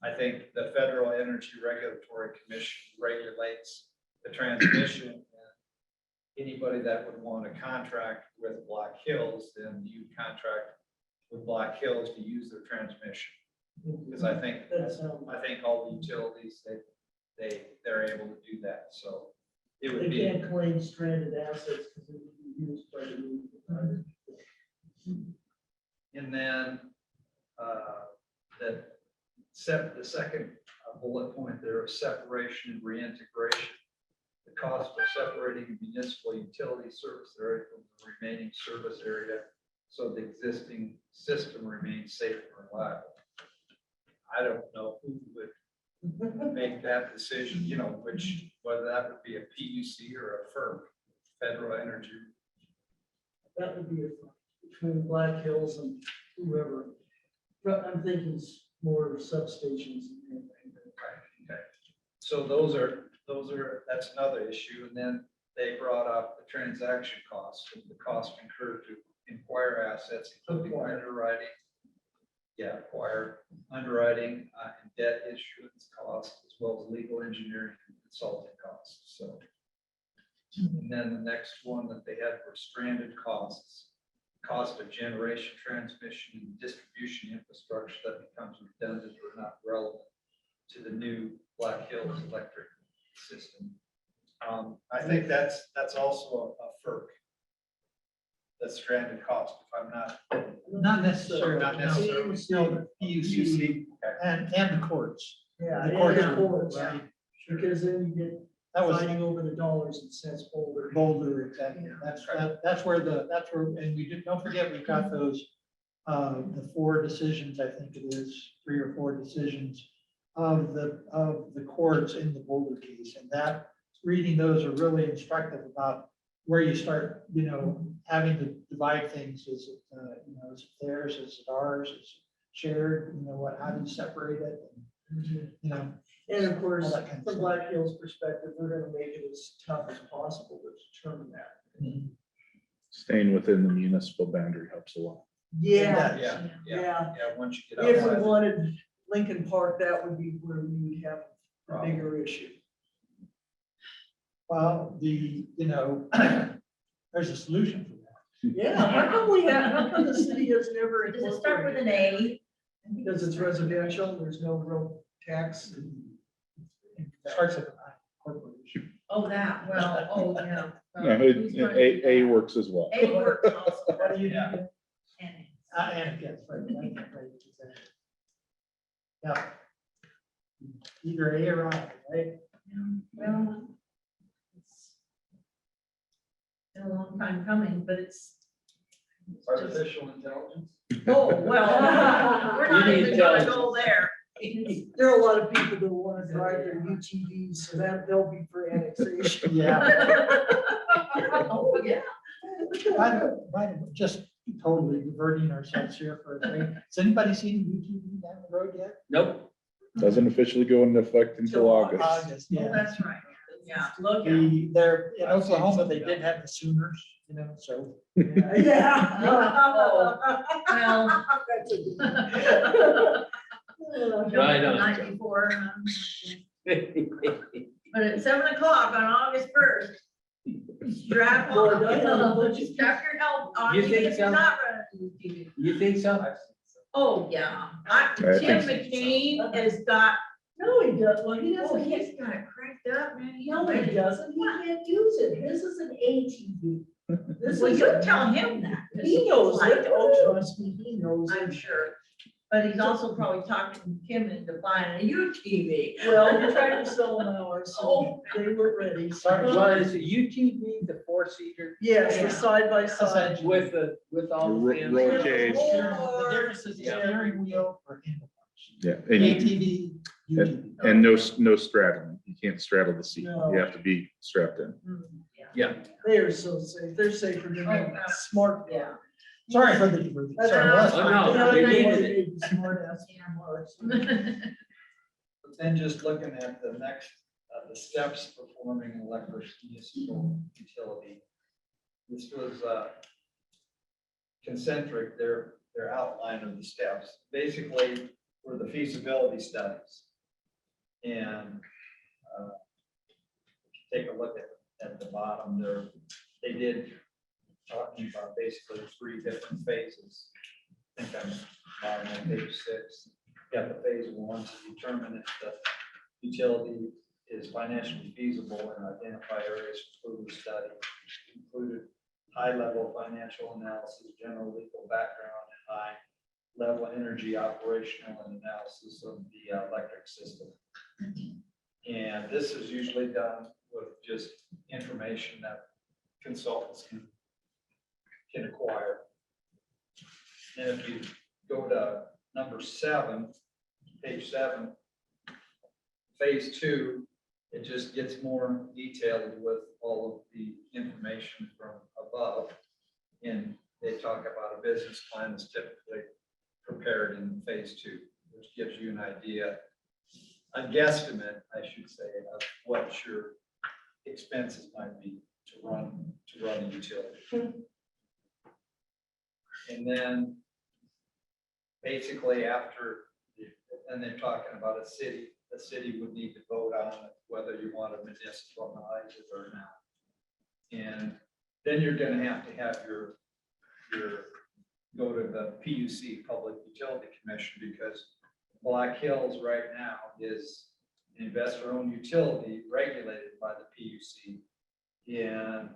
I think the Federal Energy Regulatory Commission regulates the transmission. And anybody that would want to contract with Black Hills, then you contract with Black Hills to use their transmission. Because I think all the utilities, they're able to do that, so it would They be. can't claim stranded assets because it would be used by the. And then, the second bullet point there of separation and reintegration. The cost of separating a municipal utility service area from the remaining service area, so the existing system remains safe and reliable. I don't know who would make that decision, whether that would be a PUC or a FERC, Federal Energy. That would be between Black Hills and whoever. But I'm thinking more substations and everything. Okay. So that's another issue. And then they brought up the transaction costs, and the cost incurred to acquire assets, including underwriting. Yeah, acquire underwriting and debt issuance costs, as well as legal engineering and consulting costs. So. And then the next one that they had were stranded costs. Cost of generation, transmission, and distribution infrastructure that becomes redundant or not relevant to the new Black Hills electric system. I think that's also a FERC. That's stranded cost, if I'm not. Not necessarily. Not necessarily. No, the PUC and the courts. Yeah, The and courts the are- courts, right. because then you get That was fighting over the dollars and cents folder. Boulder, exactly. That's where, and don't forget, we've got those, the 4 decisions, I think it is, 3 or 4 decisions of the courts in the Boulder case. And that, reading those are really instructive about where you start, having to divide things. Is it, is it theirs, is it ours, is it shared, how do you separate it? And, And of course, all that kind of from stuff. Black Hills perspective, they're gonna make it as tough as possible to determine that. Staying within the municipal boundary helps a lot. Yeah, Yeah, once you get if we outside. wanted Lincoln Park, that would be where we would have a bigger issue. well, there's a solution for that. Yeah, how come the city has never Does it start with incorporated? an A? Because it's residential, there's no real tax. It starts at a corporation. Oh, that, well, yeah. No, Who's gonna do A that? works as well. A works also. What do you Yeah. do? And And yes, right. Exactly. Yeah. Either A or I, right? Well, it's been a long time coming, but it's. Artificial intelligence. Oh, well, we're not You need even gonna intelligence. go there. There are a lot of people that want to drive their UTVs, so that they'll be for annexation. Yeah. Oh, yeah. Just totally diverting ourselves here for a second. Has anybody seen UTV down the road yet? Nope. Doesn't officially go into effect until August. August, Oh, yeah. that's right. Yeah, look. There, in Oklahoma, they did have the Sooners, you know, so. Yeah. Well. That's a good- Right The on, night John. before. But at 7 o'clock on August 1st, strap Boy, on, do I have a bunch of- strap your helmet on, You even think if you're so? not running TV. You think so? Oh, yeah. think Tim so. McCain has got, No, he does, well, he oh, doesn't, he's got it cranked up, man. He's no, ready. he doesn't, he can't use it, his is an ATV. This Well, is you a- tell him that. 'cause He he's knows like, it, oh, trust me, he knows I'm it. sure. But he's also probably talking Kim into buying a UTV. Well, we tried to sell them ours, so Oh. they were ready, Well, so. is the UTV the four-seater Yes, Yeah. the side by side. with all the Ro- fans? roll cage. The difference is the Yeah. steering wheel or handlebars. Yeah, and, ATV, UTV. and no straddling. You can't straddle the seat. No. You have to be strapped in. Yeah. They are so safe, they're safer than Oh, a yeah. smart. Yeah. Sorry for the diversion. That's Sorry, all that's right. fine. Oh, no, we needed it. Smart ass cars. But then just looking at the next, the steps performing an electric municipal utility. This was concentric, their outline of the steps, basically were the feasibility studies. And take a look at the bottom there, they did talking about basically 3 different phases. I think I'm on page 6. Got the phase 1 to determine if the utility is financially feasible and identify areas for further study. Included high-level financial analysis, general legal background, and high-level energy operational and analysis of the electric system. And this is usually done with just information that consultants can acquire. And if you go to number 7, page 7, phase 2, it just gets more detailed with all of the information from above. And they talk about a business plan is typically prepared in phase 2, which gives you an idea, a guesstimate, I should say, of what your expenses might be to run a utility. And then basically after, and they're talking about a city, the city would need to vote on whether you want to municipalize it or not. And then you're gonna have to have your, go to the PUC, Public Utility Commission, because Black Hills right now is investor-owned utility regulated by the PUC. And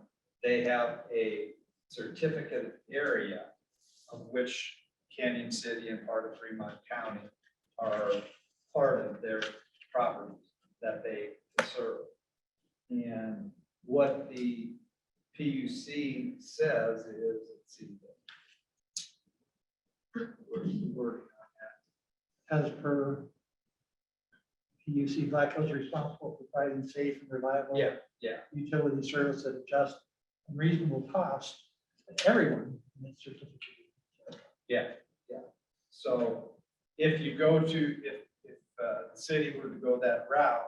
they have a certificate area of which Canyon City and part of Fremont County are part of their properties that they conserve. And what the PUC says is, let's see. Where's the word on that? As per PUC, Black Hills responsible for providing safe and reliable Yeah, yeah. utility service at a just and reasonable cost to everyone in its certificate. Yeah, yeah. So if you go to, if the city were to go that route,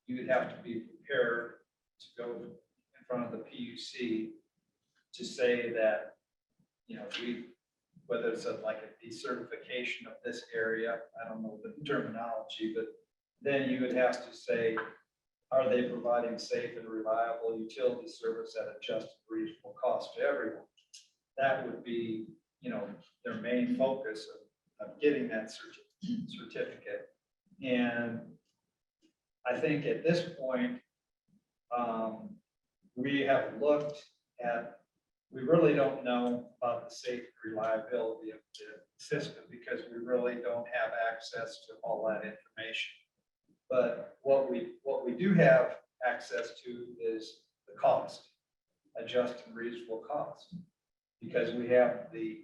you would have to be prepared to go in front of the PUC to say that, you know, whether it's like a decertification of this area, I don't know the terminology, but then you would have to say, are they providing safe and reliable utility service at a just and reasonable cost to everyone? That would be, you know, their main focus of getting that certificate. And I think at this point, we have looked at, we really don't know about the safe reliability of the system because we really don't have access to all that information. But what we do have access to is the cost, a just and reasonable cost. Because we have the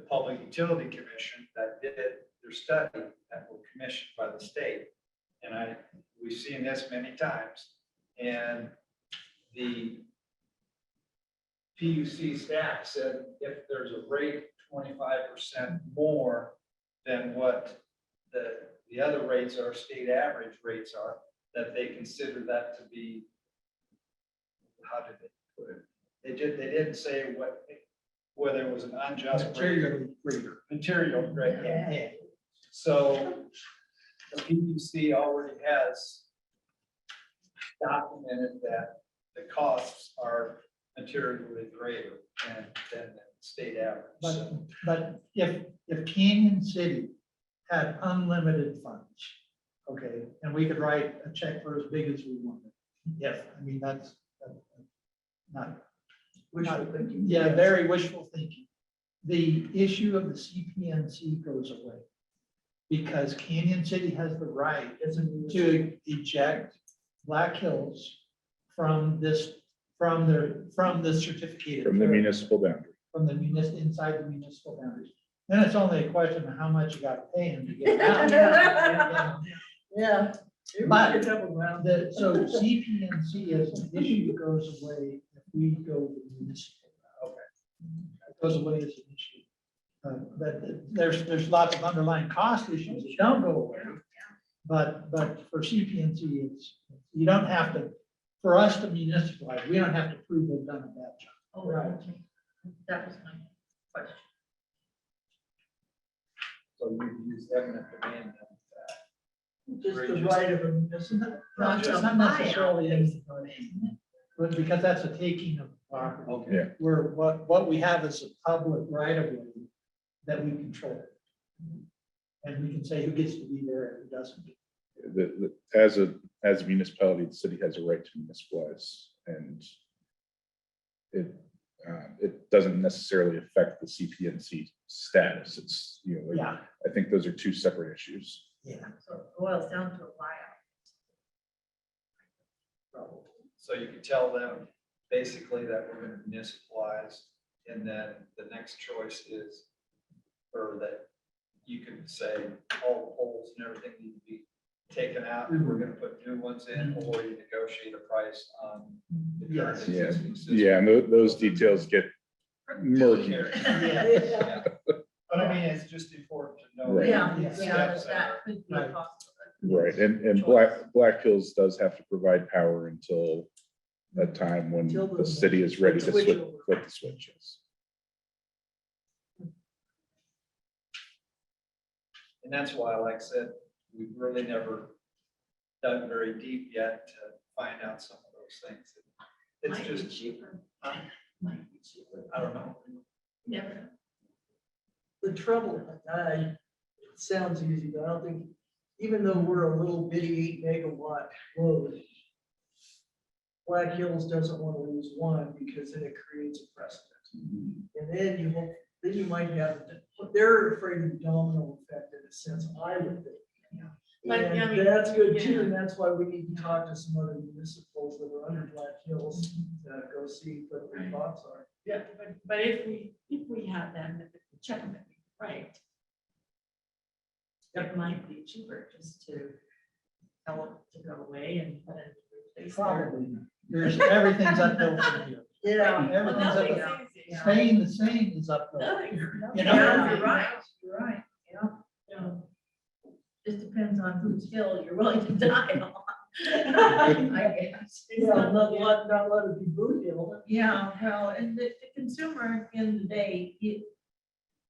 Public Utility Commission that did their study that were commissioned by the state. And we've seen this many times. And the PUC staff said if there's a rate 25% more than what the other rates are, state average rates are, that they consider that to be, how did they put it? They didn't say whether it was an unjust rate or Materially greater. material rate. Yeah. So the PUC already has documented that the costs are materially greater than the state average. So But if Canyon City had unlimited funds, okay, and we could write a check for as big as we wanted. Yes, I mean, that's not, Wishful thinking. yeah, very wishful thinking. The issue of the CPNC goes away. Because Canyon City has the right to eject Black Hills from this, from the certificated. From the area, municipal boundary. From the inside the municipal boundaries. Then it's only a question of how much you got to pay them to get out. Yeah. But so CPNC as an issue goes away if we go the municipal. Okay. It goes away as an issue. But there's lots of underlying cost issues that don't go away. But for CPNC, you don't have to, for us to municipalize, we don't have to prove they've done a bad job. Oh, okay. That was my question. So you use eminent domain then. Just the right of a municipal. Not It's just not necessarily, buyout. but because that's a taking of property. Okay. Yeah. Where what we have is a public right of way that we control. And we can say who gets to be there and who doesn't. As a municipality, the city has a right to municipalize, and it doesn't necessarily affect the CPNC status. It's, Yeah, I think those are two separate issues. yeah. So it boils down to a buyout. So you could tell them basically that we're gonna municipalize, and then the next choice is, or that you can say all the poles and everything need to be taken out, and we're gonna put new ones in, or you negotiate a price on the current Yes. Yeah, existing system. yeah, and those details get murky. Yeah. But I mean, it's just important to know. Right. Yeah, the yeah, steps that could be a Right. possibility. Right, and Black Hills does have to provide power until a time when Until the city is ready to switch flip over. the switches. And that's why, like I said, we've really never dug very deep yet to find out some of those things. It's Might be just, cheaper. Huh? Might be cheaper. I don't know. Never know. The trouble, it sounds easy, but I don't think, even though we're a little bitty 8 megawatt load, Black Hills doesn't want to lose one because then it creates a precedent. And then you might have, they're afraid of the domino effect in a sense, I would think. But, I mean, And that's good too, yeah. and that's why we need to talk to some other municipals that are under Black Hills, to go see what their thoughts are. Yeah, but if we have them, if we check them, right. It might be cheaper just to tell them to go away and then replace their. Probably. Everything's uphill from here. Yeah. Well, Everything's nothing's uphill. easy. Staying the same is uphill. Nothing. You know? Yeah, you're right, yeah. No. Just depends on whose hill you're willing to die on. I guess. Yeah, not let it be boot hill. Yeah, well, and the consumer, at the end of the day,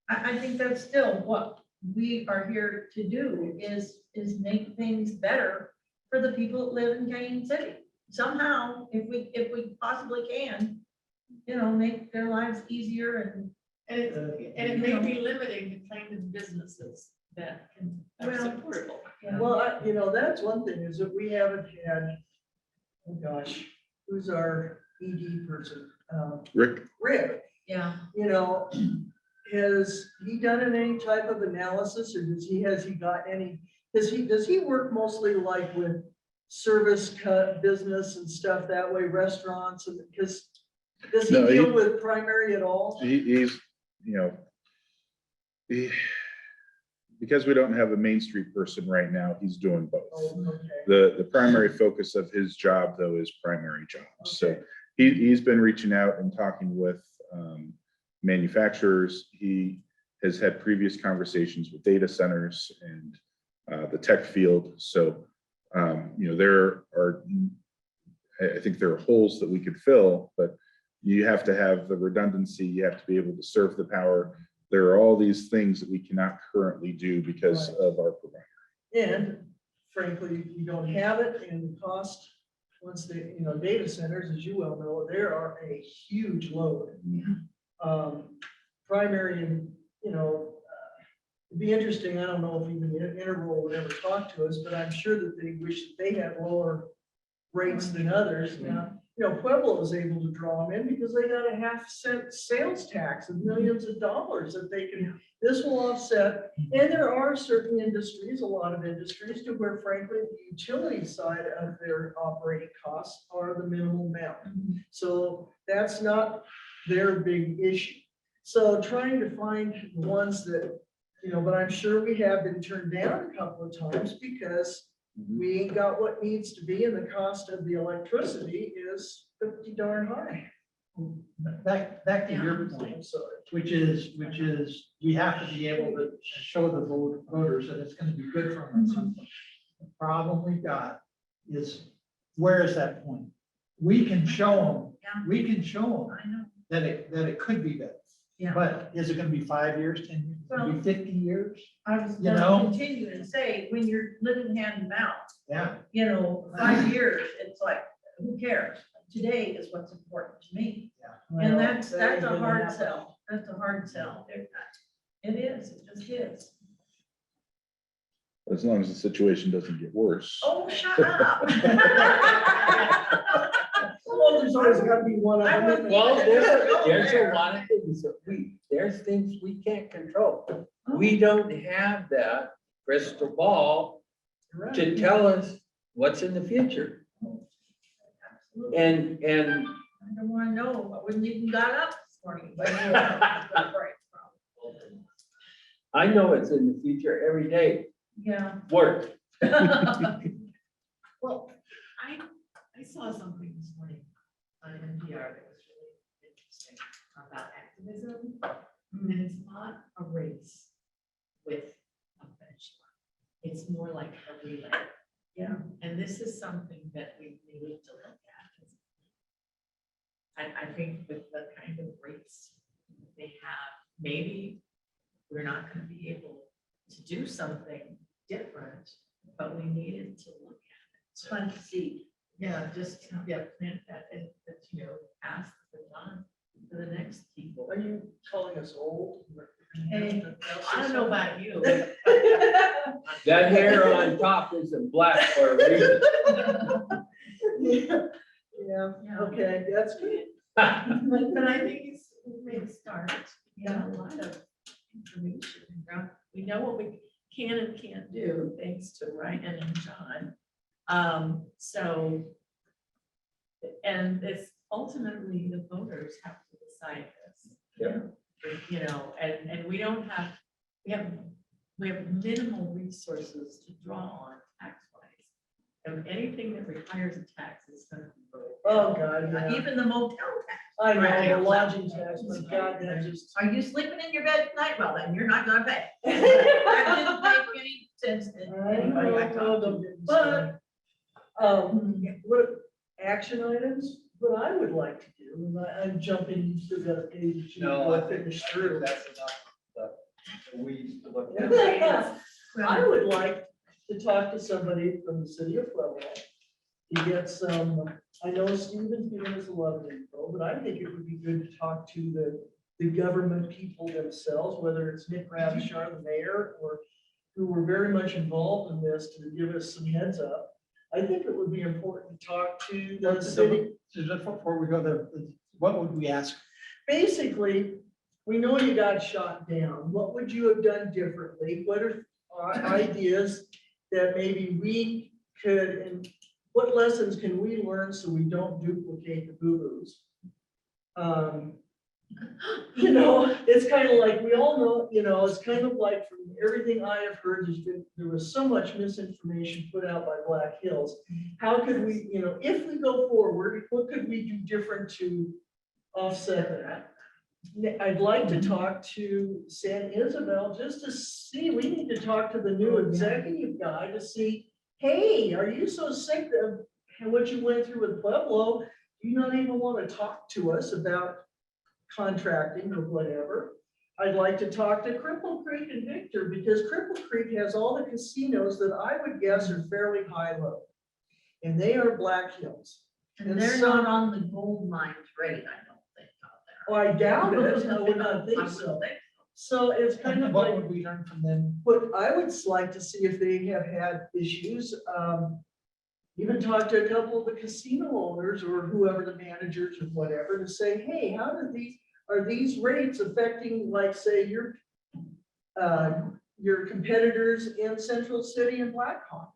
I think that's still what we are here to do is make things better for the people that live in Canyon City. Somehow, if we possibly can, make their lives easier And it may be limiting the kind of businesses that are Well, supportable. and. Well, that's one thing is that we haven't had, oh gosh, who's our ED person? Rick, Rick, Yeah, has he done any type of analysis or has he got any, does he work mostly like with service cut business and stuff that way, restaurants and because does he No, deal with primary at all? he's, because we don't have a Main Street person right now, he's doing both. Oh, okay. The primary focus of his job, though, is primary jobs. So Okay. he's been reaching out and talking with manufacturers. He has had previous conversations with data centers and the tech field. So, there are, I think there are holes that we could fill, but, you have to have the redundancy, you have to be able to serve the power. There are all these things that we cannot currently do because Right. of our provider. And frankly, you don't have it and the cost, once they, data centers, as you well know, there are a huge load. Primary and, it'd be interesting, I don't know if even Interval would ever talk to us, but I'm sure that they wish that they had lower rates than others. Now, Pueblo is able to draw them in because they got a 1/2 cent sales tax of millions of dollars that they can, this will offset. And there are certain industries, a lot of industries, to where frankly, the utility side of their operating costs are the minimal amount. So that's not their big issue. So trying to find the ones that, but I'm sure we have been turned down a couple of times because we ain't got what needs to be and the cost of the electricity is pretty darn high. Back to your I'm point, sorry. which is, we have to be able to show the voters that it's gonna be good for them. at some point. The problem we've got is, where is that point? We can show them, I know. that it could be better. Yeah. But is it gonna be 5 years, 10 years, Well- maybe 50 years? I was You gonna know? continue and say, when you're living hand to mouth, Yeah. 5 years, it's like, who cares? Today is what's important to me. And that's a hard sell. That's a hard sell. It is, it just is. As long as the situation doesn't get worse. Oh, shut up. Well, there's always gotta be one. I of them. wouldn't Well, even go there's a there. lot of things that there's things we can't control. We don't have that crystal ball Right. to tell us what's in the future. Absolutely. And I don't wanna know. I wouldn't even got up this morning. But I knew I was gonna break from. I know it's in the future every day. Yeah. Work. Well, I saw something this morning on NPR that was really interesting about activism. And it's not a race with a finish line. It's more like a relay. Yeah. And this is something that we need to look at. I think with the kind of race they have, maybe we're not going to be able to do something different, but we needed to look at Plant the seed. yeah, just, plant that and, ask the baton for the next people. Are you calling us old? Hey, I don't know about you. That hair on top isn't black for a reason. Yeah, Yeah. okay, that's good. But I think it's, we made a start. A lot of information. We know what we can and can't do, thanks to Ryan and John. So, and this, ultimately, the voters have to decide this. Yeah. And we don't have, we have minimal resources to draw on tax-wise. And anything that requires a tax is gonna be voted. Oh, God, yeah. Even the motel tax. I know, Right. the lodging tax, my God, that just. Are you sleeping in your bed tonight? Well, then you're not gonna pay. That didn't make any sense to anybody I talked to. But, What action items, what I would like to do, and I'm jumping to the page. No, I think finish through. that's enough, but we to look I well, would like to talk to somebody from the city of Pueblo to get some, I know Stephen's given us a lot of info, but I think it would be good to talk to the government people themselves, whether it's Nick Ravishar, the mayor, or who were very much involved in this to give us some heads up. I think it would be important to talk to the city. So just before we go there, what would we ask? Basically, we know you got shot down. What would you have done differently? What are ideas that maybe we could, and what lessons can we learn so we don't duplicate the boo-boos? It's kind of like, we all know, it's kind of like from everything I have heard, there was so much misinformation put out by Black Hills. How could we, if we go forward, what could we do different to offset that? I'd like to talk to San Isabel just to see, we need to talk to the new executive guy to see, hey, are you so sick of what you went through with Pueblo? do you not even want to talk to us about contracting or whatever? I'd like to talk to Cripple Creek and Victor, because Cripple Creek has all the casinos that I would guess are fairly high-low. And they are Black Hills. And they're not on the gold mines rate, I don't think, out there. Well, I doubt it, I would not I think wouldn't so. think So it's kind And of what like, would we learn from them? but I would like to see if they have had issues. Even talk to a couple of the casino owners or whoever the managers or whatever to say, hey, how do are these rates affecting, like, say, your competitors in Central City and Blackhawk?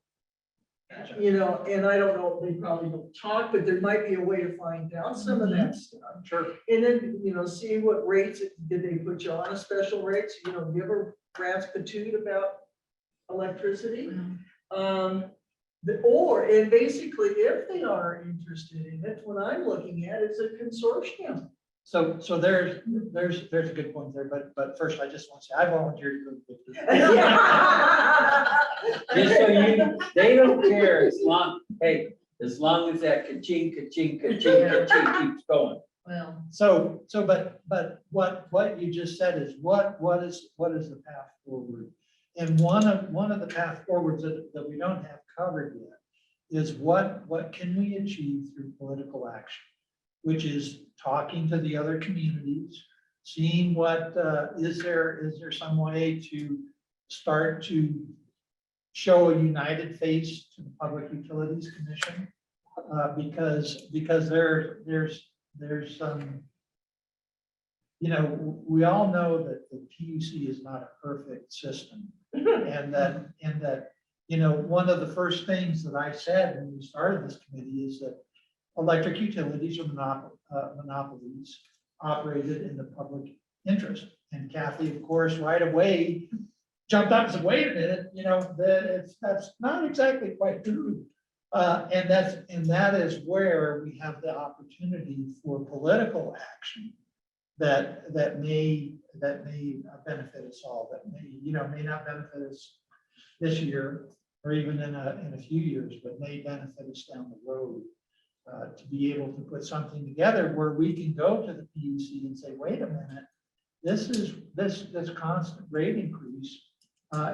You know, and I don't know, they probably don't talk, but there might be a way to find out some of that stuff. Sure. And then, you know, see what rates, did they put you on a special rates, you know, give a rat's patootie about electricity? And basically, if they are interested in it, what I'm looking at is a consortium. So there's a good point there, but first I just want to say, I volunteered to go to Victor. Just so you know, they don't care as long, hey, as long as that ka-ching, ka-ching, ka-ching, ka-ching keeps going. Well, But what you just said is what is the path forward? And one of the path forwards that we don't have covered yet is what can we achieve through political action? Which is talking to the other communities, seeing what, is there some way to start to show a united face to the Public Utilities Commission? Because there's some, you know, we all know that the PUC is not a perfect system. And that, you know, one of the first things that I said when we started this committee is that electric utilities are monopolies operated in the public interest. And Kathy, of course, right away jumped up and said, wait a minute, you know, that's not exactly quite true. And that is where we have the opportunity for political action that may benefit us all, that may not benefit us this year or even in a few years, but may benefit us down the road. To be able to put something together where we can go to the PUC and say, wait a minute, this constant rate increase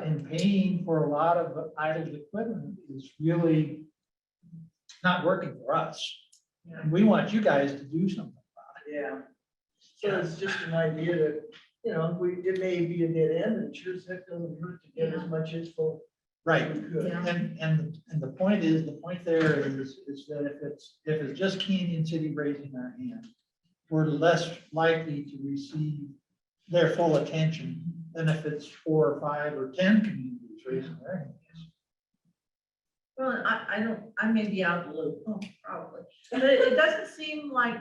in paying for a lot of idle equipment is really not working for us. And we want you guys to do something about it. Yeah. So it's just an idea that, you know, it may be a dead end, and sure as heck doesn't hurt to get as much info. Right. as we could. Yeah. And the point there is that if it's just Canyon City raising our hand, we're less likely to receive their full attention than if it's 4 or 5 or 10 communities raising their hands. well, I may be out of the loop, probably, but it doesn't seem like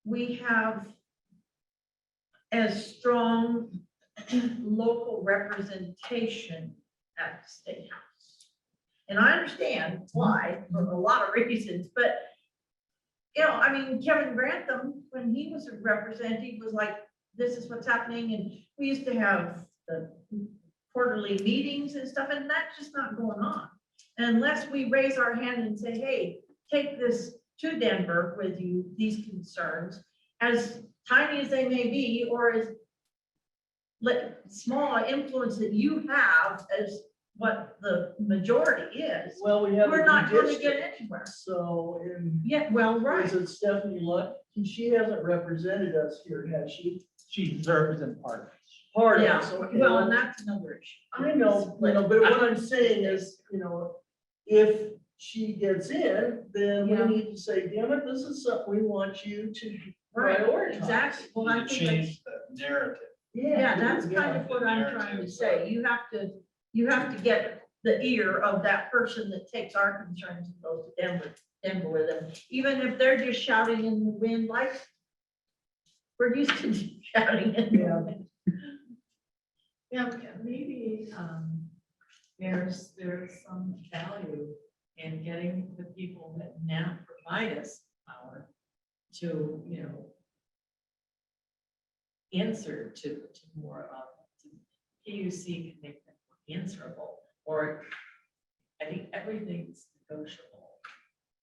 we have as strong local representation at the State House. And I understand why, for a lot of reasons, but, you know, I mean, Kevin Grantham, when he was a representative, was like, this is what's happening, and we used to have the quarterly meetings and stuff, and that's just not going on. And unless we raise our hand and say, hey, take this to Denver with you, these concerns, as tiny as they may be, or as small influence that you have as what the majority is, Well, we have. we're a not going to district, get anywhere. So, Yeah, well, right. is it Stephanie Luck? She hasn't represented us here, has she? She represents part of it. Part of Yeah, us, okay. well, and that's another issue. I know, but what I'm saying is, you know, if she gets in, then Yeah. we need to say, damn it, this is something we want you to Right, prioritize. exactly. Well, I think that's, Change the narrative. yeah, that's kind of what I'm trying to say. You have to get the ear of that person that takes our concerns and goes to Denver with them. Even if they're just shouting in the wind, like we're used to shouting in the Yeah. wind. Yeah, maybe there's some value in getting the people that now provide us power to, you know, answer to more of, PUC can make them answerable, or I think everything's negotiable.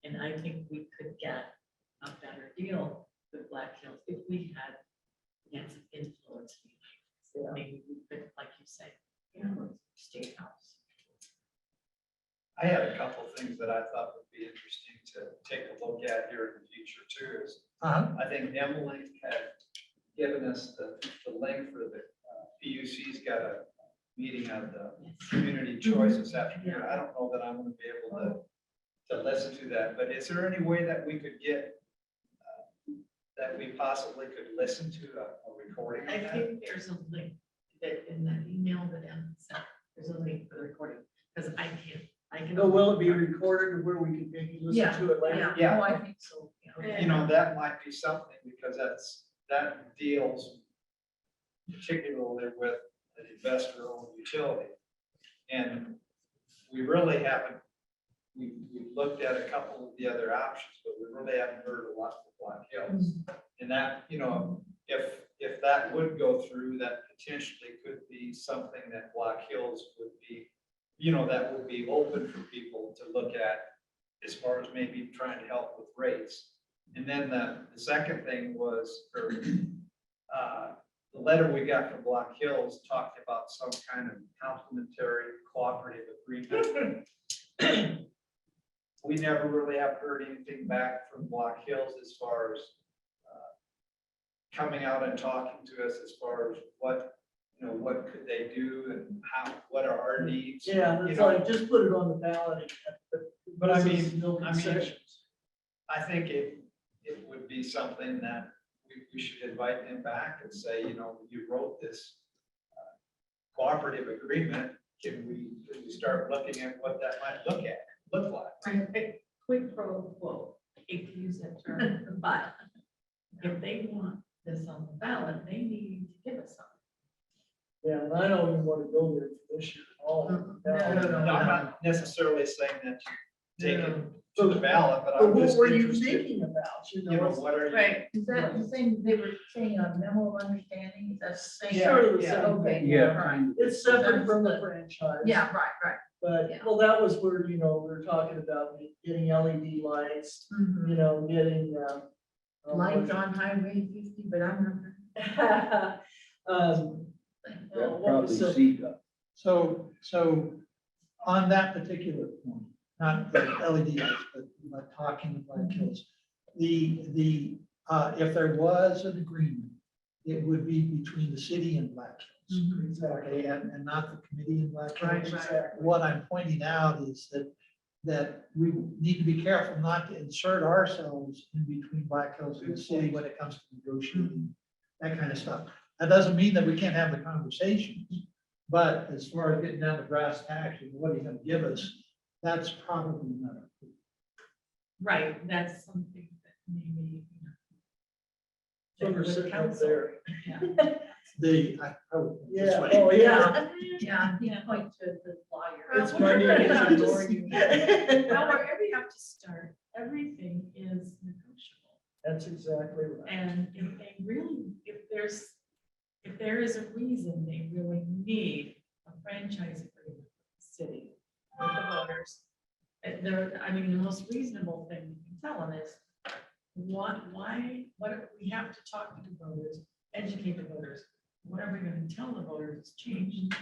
And I think we could get a better deal with Black Hills if we had some influence. Maybe we could, like you say, state house. I had a couple of things that I thought would be interesting to take a look at here in the future too, is I think Emily had given us the link for the PUC's got a meeting on the community choice this afternoon. I don't know that I'm gonna be able to listen to that, but is there any way that we could get, that we possibly could listen to a recording I of that? think there's a link that in that email that Em sent, there's a link for the recording, because I can. No, will it be recorded where we can maybe listen to it later? Yeah. Oh, I think so. You know, that might be something, because that deals particularly with an investor-owned utility. And we really haven't, we've looked at a couple of the other options, but we really haven't heard a lot from Black Hills. And that, you know, if that would go through, that potentially could be something that Black Hills would be, you know, that would be open for people to look at as far as maybe trying to help with rates. And then the second thing was, the letter we got from Black Hills talked about some kind of complementary cooperative agreement. We never really have heard anything back from Black Hills as far as coming out and talking to us as far as what, you know, what could they do and how, what are our needs? Yeah, You it's know, like, just put it on the ballot. But I This mean- is no I mean- concessions. I think it would be something that we should invite them back and say, you know, you wrote this cooperative agreement. Can we start looking at what that might look like? Quick pro quo, I hate to use that term, but if they want this on the ballot, they need to give us something. Yeah, and I don't even want to go there for this year at all. No. I'm not necessarily saying that you take it So to the ballot, but But I'm what just were you interested, thinking about? you know, what are you? Right, is that the same, they were saying a memo of understanding, is that the same? Yeah, sort of the yeah. same Okay, thing. Yeah, right. kind of. It's separate from the franchise. Yeah, right. But, Yeah. well, that was where, you know, we were talking about getting LED lights, Mhm. you know, getting, Lights on Highway 50, but I'm That what probably was the- seat up. So on that particular point, not the LED lights, but talking of Black Hills, if there was an agreement, it would be between the city and Black Hills. Exactly. Okay, and not the committee in Black Hills. Right. What I'm pointing out is that we need to be careful not to insert ourselves in between Black Hills and the city when it comes to negotiating, that kind of stuff. That doesn't mean that we can't have the conversations, but as far as getting down to brass tacks and what he's gonna give us, that's probably not. Right, that's something that maybe, So we're with sitting up council. there. Yeah. I would put it this Yeah, way. oh, yeah. Yeah, you point to the lawyer. It's money. Well, wherever you have to start, everything is negotiable. That's exactly right. And if they really, if there is a reason they really need a franchise agreement with the city, with the voters, I mean, the most reasonable thing you can tell them is, what we have to talk to the voters, educate the voters. What are we gonna tell the voters has changed?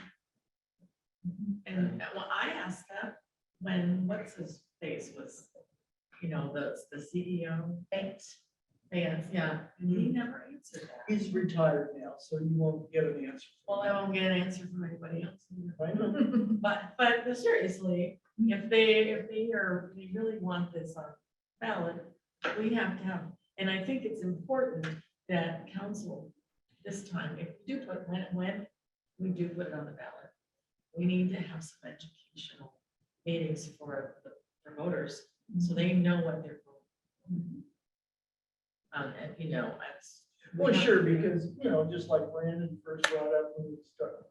And well, I asked that when, what's his face was, you know, the CEO. Thanks. Yeah, and he never answered that. He's retired now, so you won't get an answer. Well, I won't get an answer from anybody else. I know. But seriously, if they really want this on ballot, we have to have, and I think it's important that council this time, if we do put, when we do put it on the ballot, we need to have some educational meetings for voters, so they know what they're voting. And you know, that's. Well, sure, because, you know, just like Brandon first brought up when we started.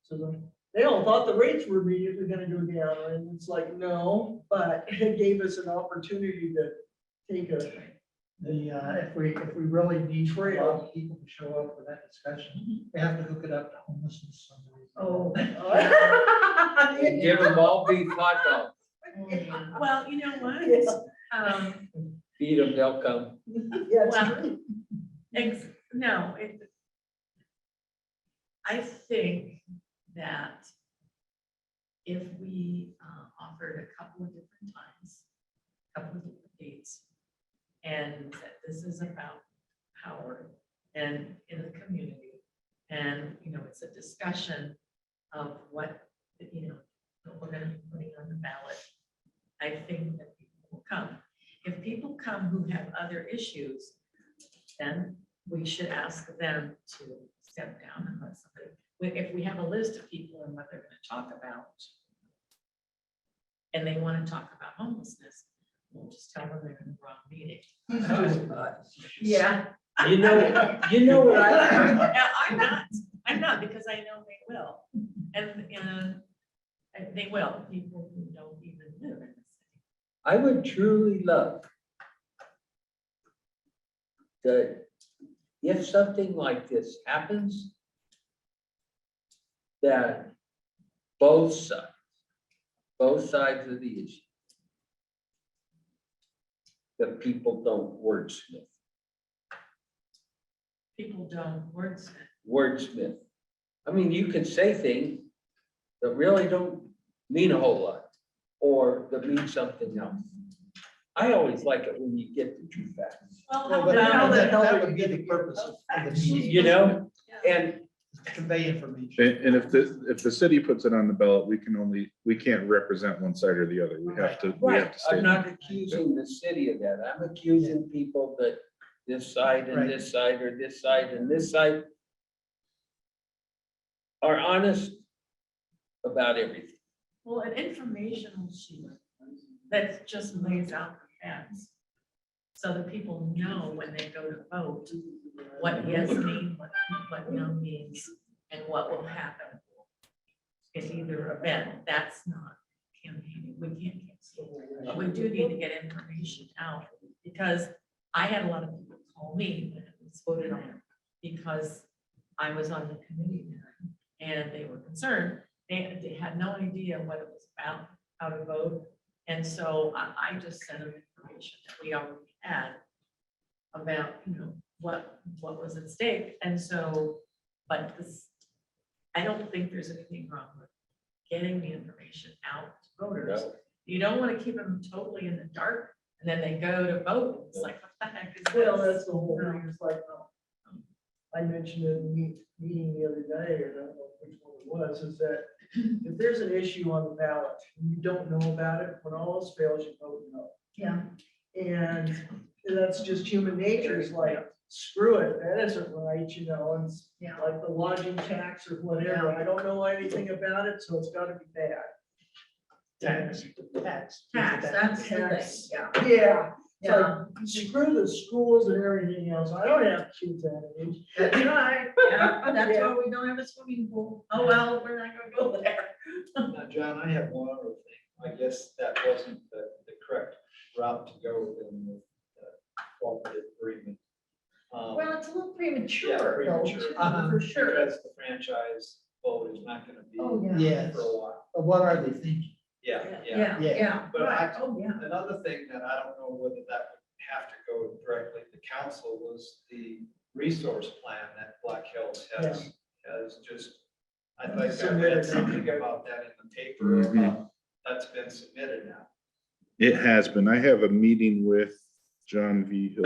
So they all thought the rates were immediately gonna go down, and it's like, no, but it gave us an opportunity to take a. If we really need for a lot of people to show up for that discussion, we have to hook it up to homelessness. Oh. Give them all beef hot dogs. Well, you know what? Yeah. Feed them, they'll come. Yeah, it's Well, true. No, I think that if we offered a couple of different times, a couple of different dates, and that this is about power and in the community, and, it's a discussion of what, what we're gonna be putting on the ballot, I think that people will come. If people come who have other issues, then we should ask them to step down and let somebody, if we have a list of people and what they're gonna talk about, and they wanna talk about homelessness, we'll just tell them they're in the wrong meeting. Yeah. You know what I, I'm not, because I know they will. And they will, people who don't even live in the city. I would truly love that if something like this happens, that both sides of the issue, that people don't wordsmith. People don't wordsmith. Wordsmith. I mean, you can say things that really don't mean a whole lot, or that mean something else. I always like it when you get the true facts, Well, Well, how but about that would be the purpose of the meeting, you know, and convey information. And if the city puts it on the ballot, we can't represent one side or the other. We have to right, stay. I'm not accusing the city of that. I'm accusing people that this side and Right. this side or this side and this side are honest about everything. Well, an informational sheet that just lays out the facts. So that people know when they go to vote, what yes means, what no means, and what will happen in either event. That's not campaigning. We can't cancel. But we do need to get information out, because I had a lot of people call me when it was voted on, because I was on the committee there, and they were concerned. They had no idea what it was about, how to vote. And so I just sent them information that we already had about, what was at stake. And so, but this, I don't think there's anything wrong with getting the information out to voters. No. You don't want to keep them totally in the dark, and then they go to vote. It's like, what the heck is Well, this? that's the whole thing, it's like, I mentioned in the meeting the other day, or I don't know which one it was, is that if there's an issue on the ballot, and you don't know about it, when all else fails, you vote no. Yeah. And that's just human nature, is like, screw it, that isn't right, and it's Yeah. like the lodging tax or whatever, I don't know anything about it, so it's gotta be bad. Tax. Tax, that's the thing, Tax. yeah. Yeah, it's Yeah. like, screw the schools and everything else, I don't have kids that age. That's right, yeah, that's why we don't have a swimming pool. Oh, well, we're not gonna go there. Now, John, I have one other thing. I guess that wasn't the correct route to go within the cooperative agreement. Well, it's a little premature, Yeah, though, premature. too, Uh-huh. for sure. Because the franchise vote is not gonna be Oh, yeah. Yes, for a while. but what are they thinking? Yeah. Yeah, Yeah. yeah, But right, oh, yeah. Another thing that I don't know whether that would have to go directly to council was the resource plan that Black Hills has just, I think I Submitted. read something about that in the paper. Mhm. That's been submitted now. It has been. I have a meeting with John V. Hill.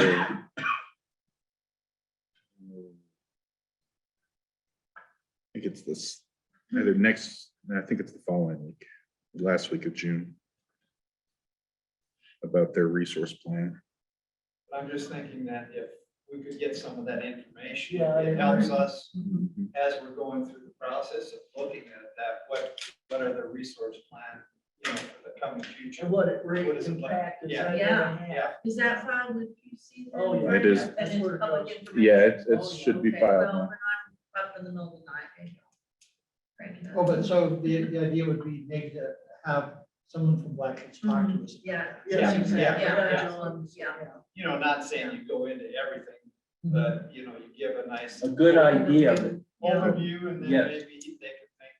I think it's this, either next, I think it's the following week, last week of June. About their resource plan. I'm just thinking that if we could get some of that information, Yeah, it I helps agree. us as we're going through the process of looking at that, what are the resource plan, for the coming future. And what it What rate is it like? impact is Yeah. that Yeah. gonna have? Yeah, Is that filed with QC? then? Oh, yeah. It is. And That's it's where it public goes. information? Yeah, it Oh, yeah. should be Okay, filed well, now. when I'm up in the middle of the night, maybe I'll crank it up. Oh, but so the idea would be maybe to have someone from Black Hills talk to us. Yeah. Yeah, Yeah, exactly. yeah, John, yeah. not saying you go into everything, but, you give a nice. A good idea of it. Overview, and then Yes. maybe they could think,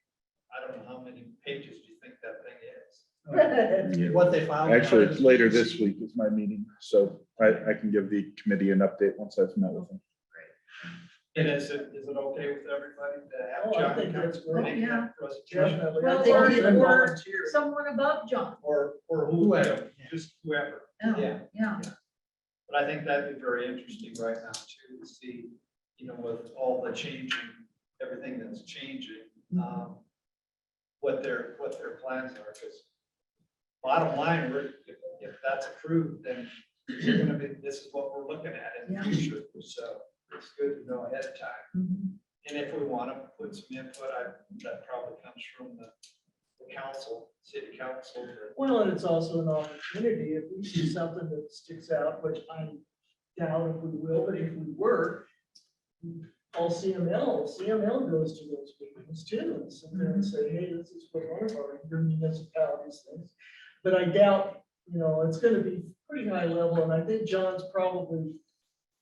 I don't know, how many pages do you think that thing is? Yeah. what they filed. Actually, it's later this week is my meeting, so I can give the committee an update once I've met with them. And is it okay with everybody to have Oh, I John think come that's great. make that presentation? Definitely. Well, I think or- he's been or- volunteer. Someone above John. Or Whoever, whoever, yeah. just whoever. Oh, Yeah. Yeah. But I think that'd be very interesting right now too, to see, with all the changing, everything that's changing, what their plans are, because bottom line, if that's approved, then we're gonna be, this is what we're looking at in the Yeah. future, so it's good to know ahead of time. Mhm. And if we want to put some input, that probably comes from the council, city council, but Well, and it's also an opportunity, if we see something that sticks out, which I doubt if we will, but if we were, all CML goes to those meetings too, and sit there and say, hey, this is what one of our municipalities thinks. But I doubt, it's gonna be pretty high level, and I think John's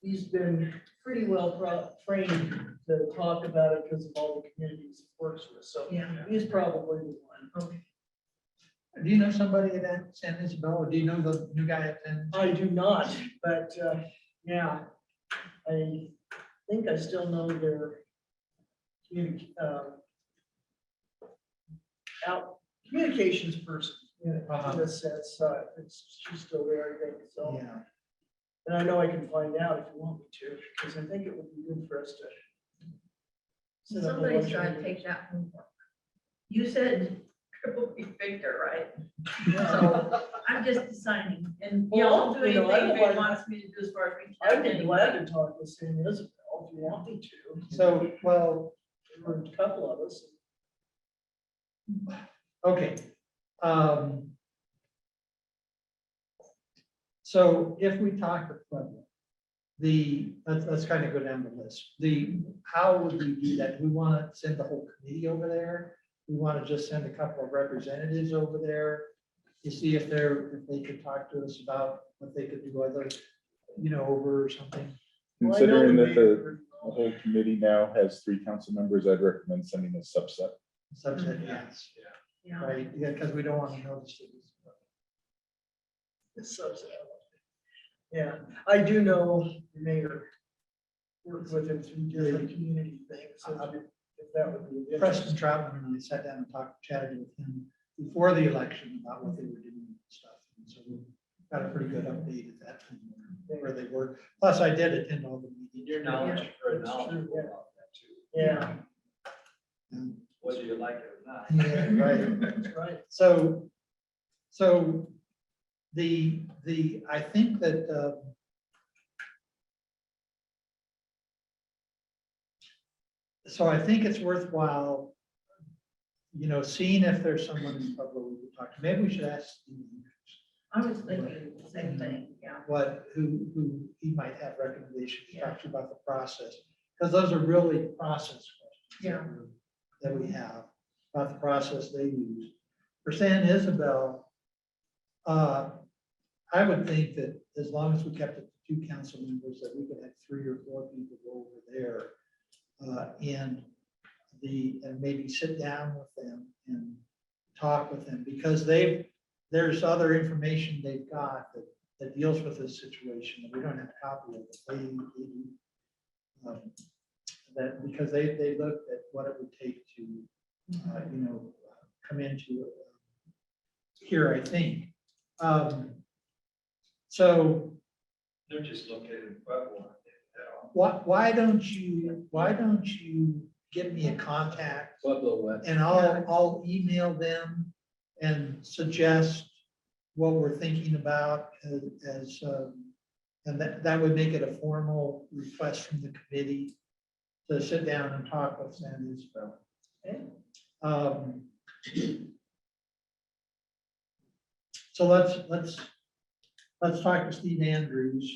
he's been pretty well trained to talk about it because of all the communities he works with, so Yeah. he's probably the one. Okay. Do you know somebody at San Isabel, or do you know the new guy at San? I do not, but, yeah, I think I still know their communications person, in a sense, she's still there, I think, so. Yeah, And I know I can find out if you want me to, because I think it would be good for us to. set up a Somebody's lunch got to meeting. take that homework. You said triple B Victor, right? Yeah. So I'm just deciding, and I'll do Well, anything I'm if the it one- wants me to do as far as reaching I'd out. be glad to talk with San Isabel if you want me to. so, well, Or a couple of us. okay. So if we talk to Pueblo, let's kind of go down the list. How would we do that? Do we want to send the whole committee over there? We want to just send a couple of representatives over there to see if they could talk to us about what they could do, whether, over or something. Well, I know Considering the that mayor- the whole committee now has 3 council members, I'd recommend sending a subset. Subset, yes, Yeah. right, yeah, because we don't want to know the cities. It's subset. Yeah, I do know the mayor. Worked with him through different community things, so if that would be. of interest. Preston Troutman and I sat down and chatted with him before the election about what they were doing and stuff. And so we got a pretty good update at that time where they were. Plus, I did attend all the meetings. your knowledge, very That's true, knowledgeable yeah. about that too, Yeah, And- whether you like it or not. Yeah, right. that's right. So I think that, so I think it's worthwhile, seeing if there's someone in Pueblo we could talk to. Maybe we should ask Steve I was thinking the same thing, yeah. who he might have recommendations to talk to about the process. Because those are really process questions. Yeah. That we have about the process they use. For San Isabel, I would think that as long as we kept it to 2 council members, that we could have 3 or 4 people go over there. And maybe sit down with them and talk with them, because there's other information they've got that deals with this situation that we don't have a copy of. They do, that because they looked at what it would take to, come into here, I think. So They're just located in Pueblo. why don't you give me a contact Pueblo West. and I'll email them and suggest what we're thinking about and that would make it a formal request from the committee to sit down and talk with San Isabel. So let's talk to Steve Andrews.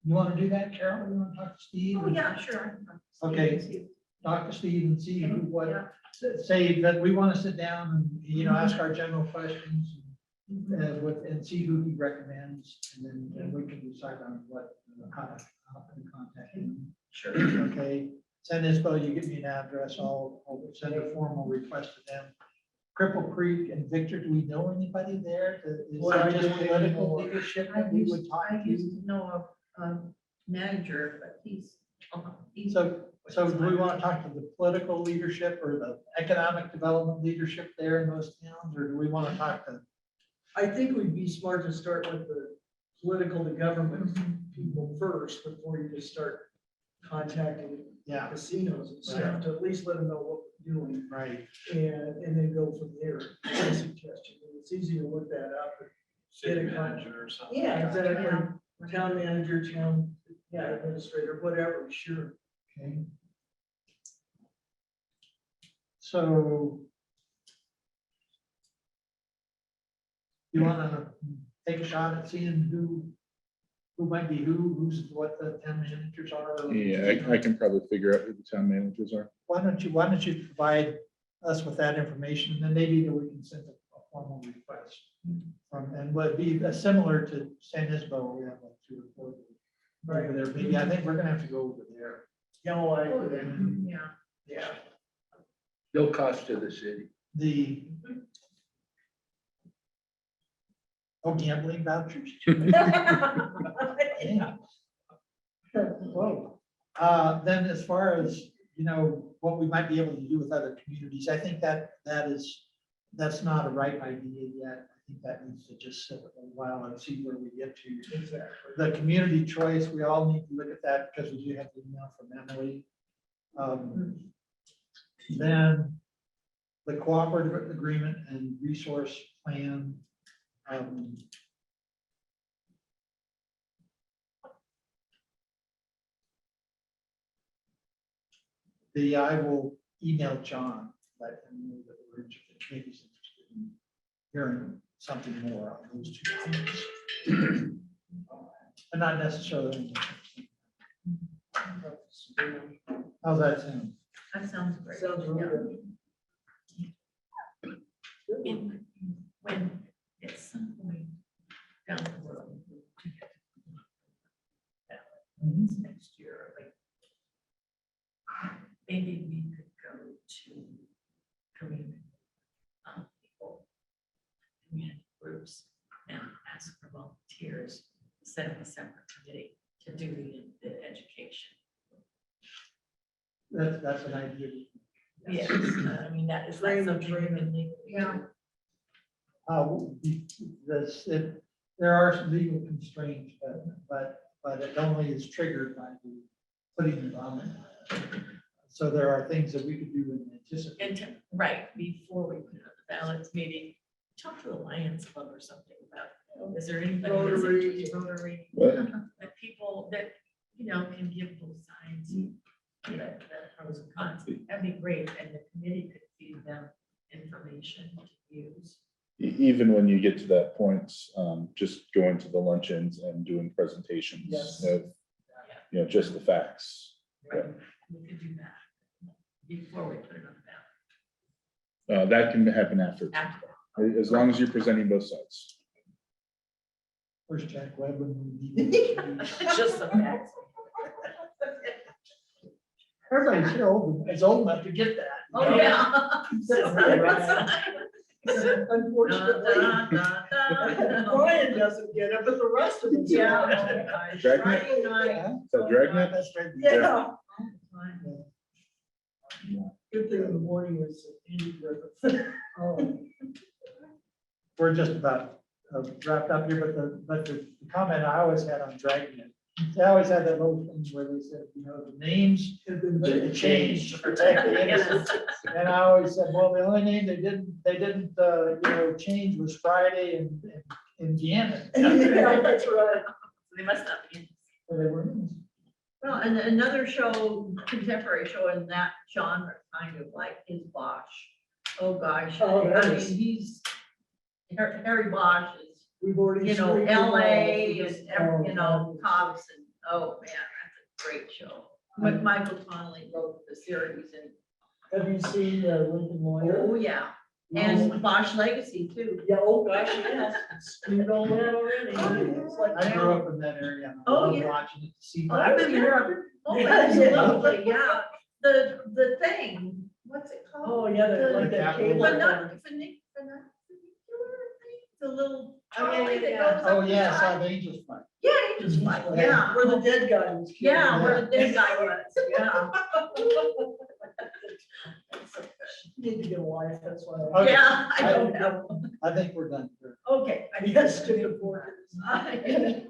You want to do that, Carol? You want to talk to Steve? Oh, yeah, sure. Okay. Talk to Steve and see Yeah. say that we want to sit down and, ask our general questions and see who he recommends, and then we can decide on how to contact him. Sure. Okay, San Isabel, you give me an address, I'll send a formal request to them. Cripple Creek and Victor, do we know anybody there? Is Well, I there just don't political anymore. leadership I that we used, would talk I used to? to know a manager, but he's. So do we want to talk to the political leadership or the economic development leadership there in those towns, or do we want to talk to? I think we'd be smart to start with the political to government Mm-hmm. people first before you just start contacting Yeah, casinos and stuff, to at least let them know what we're doing right. and then go from there. My suggestion, it's easy to look that up. City manager or something. Yeah, exactly. Yeah. Town manager, town, yeah, administrator, whatever, sure. Okay. So. You wanna take a shot at seeing who might be who's what the town managers are? or- Yeah, I can probably figure out who the town managers are. Why don't you provide us with that information, and then maybe that we can send a formal request. And would be similar to San Isabel, we have like 2 or 4 over there, maybe, I think we're gonna have to go over there. No, Yeah. yeah. No cost to the city. The. Oh, gambling vouchers. Whoa. Then as far as, what we might be able to do with other communities, I think that's not a ripe idea yet. I think that needs to just sit a while and see where we get to. Exactly. The community choice, we all need to look at that because we do have the email from Emily. Then the cooperative agreement and resource plan. I will email John, let him know that we're interested, maybe he's interested in hearing something more on those 2 things. And not necessarily. How's that sound? That sounds great. Sounds really Yeah. good. When at some point down the road. Next year, like. Maybe we could go to community. People. Community groups and ask for volunteers, set up a separate committee to do the education. That's an idea. Yes, I mean, that is like something we can legally Yeah. There are some legal constraints, but it only is triggered by putting it on there. So there are things that we could do in anticipation. Right, before we put it on the ballots, maybe talk to the Lions Club or something about, is there anybody that's interested in Rotary? What? That people that, can give both sides, that pros and cons, that'd be great, and the committee could feed them information to use. Even when you get to that point, just going to the luncheons and doing presentations Yes. of, just the facts. Right, we could do that before we put it on the ballot. That can happen after, After as long as you're presenting both sides. Where's Jack Webb when we need him? that. Just the facts. Everybody's here is old enough to get that. Oh, yeah. Unfortunately, Brian doesn't get it, but the rest of them. do. Yeah. Dragnet? Friday night. Yeah, Is that Dragnet? that's right. Yeah. Yeah. Good thing in the morning is Andy Griffith. Oh, We're just about wrapped up here, but the comment I always had on Dragnet, they always had that little thing where they said, the names had been they changed to protect the innocent. And I always said, well, the only name they didn't change was Friday and Indiana. Yeah, that's right. They must not be. So they were innocent. Well, and another show, contemporary show in that genre, kind of like is Bosch. Oh, gosh. Oh, that I is- mean, Harry Bosch is, We've already. screened them all. LA and, Oh, cops and, oh, man, that's a great show. Michael Connelly wrote the series and, Have you seen Lincoln Lawyer? oh, yeah. And Bosch Legacy too. Yeah, oh gosh, yes. Screened all that already. It's like, I grew up in that area. And I Oh, loved yeah. watching it to see. Oh, I've been there. Oh, Yeah. absolutely, yeah. the thing, what's it called? Oh, yeah, they're like that cable. The little Oh, yeah, trolley yeah, that yeah. goes Oh, up the yeah, side. South Angels Fund. Yeah, Angels Flight, yeah, Where the dead guy was. killed. yeah, where the dead guy was, yeah. Need to get a wife, that's why. Okay. Yeah, I don't have one. I think we're done. Okay. I guess to the board.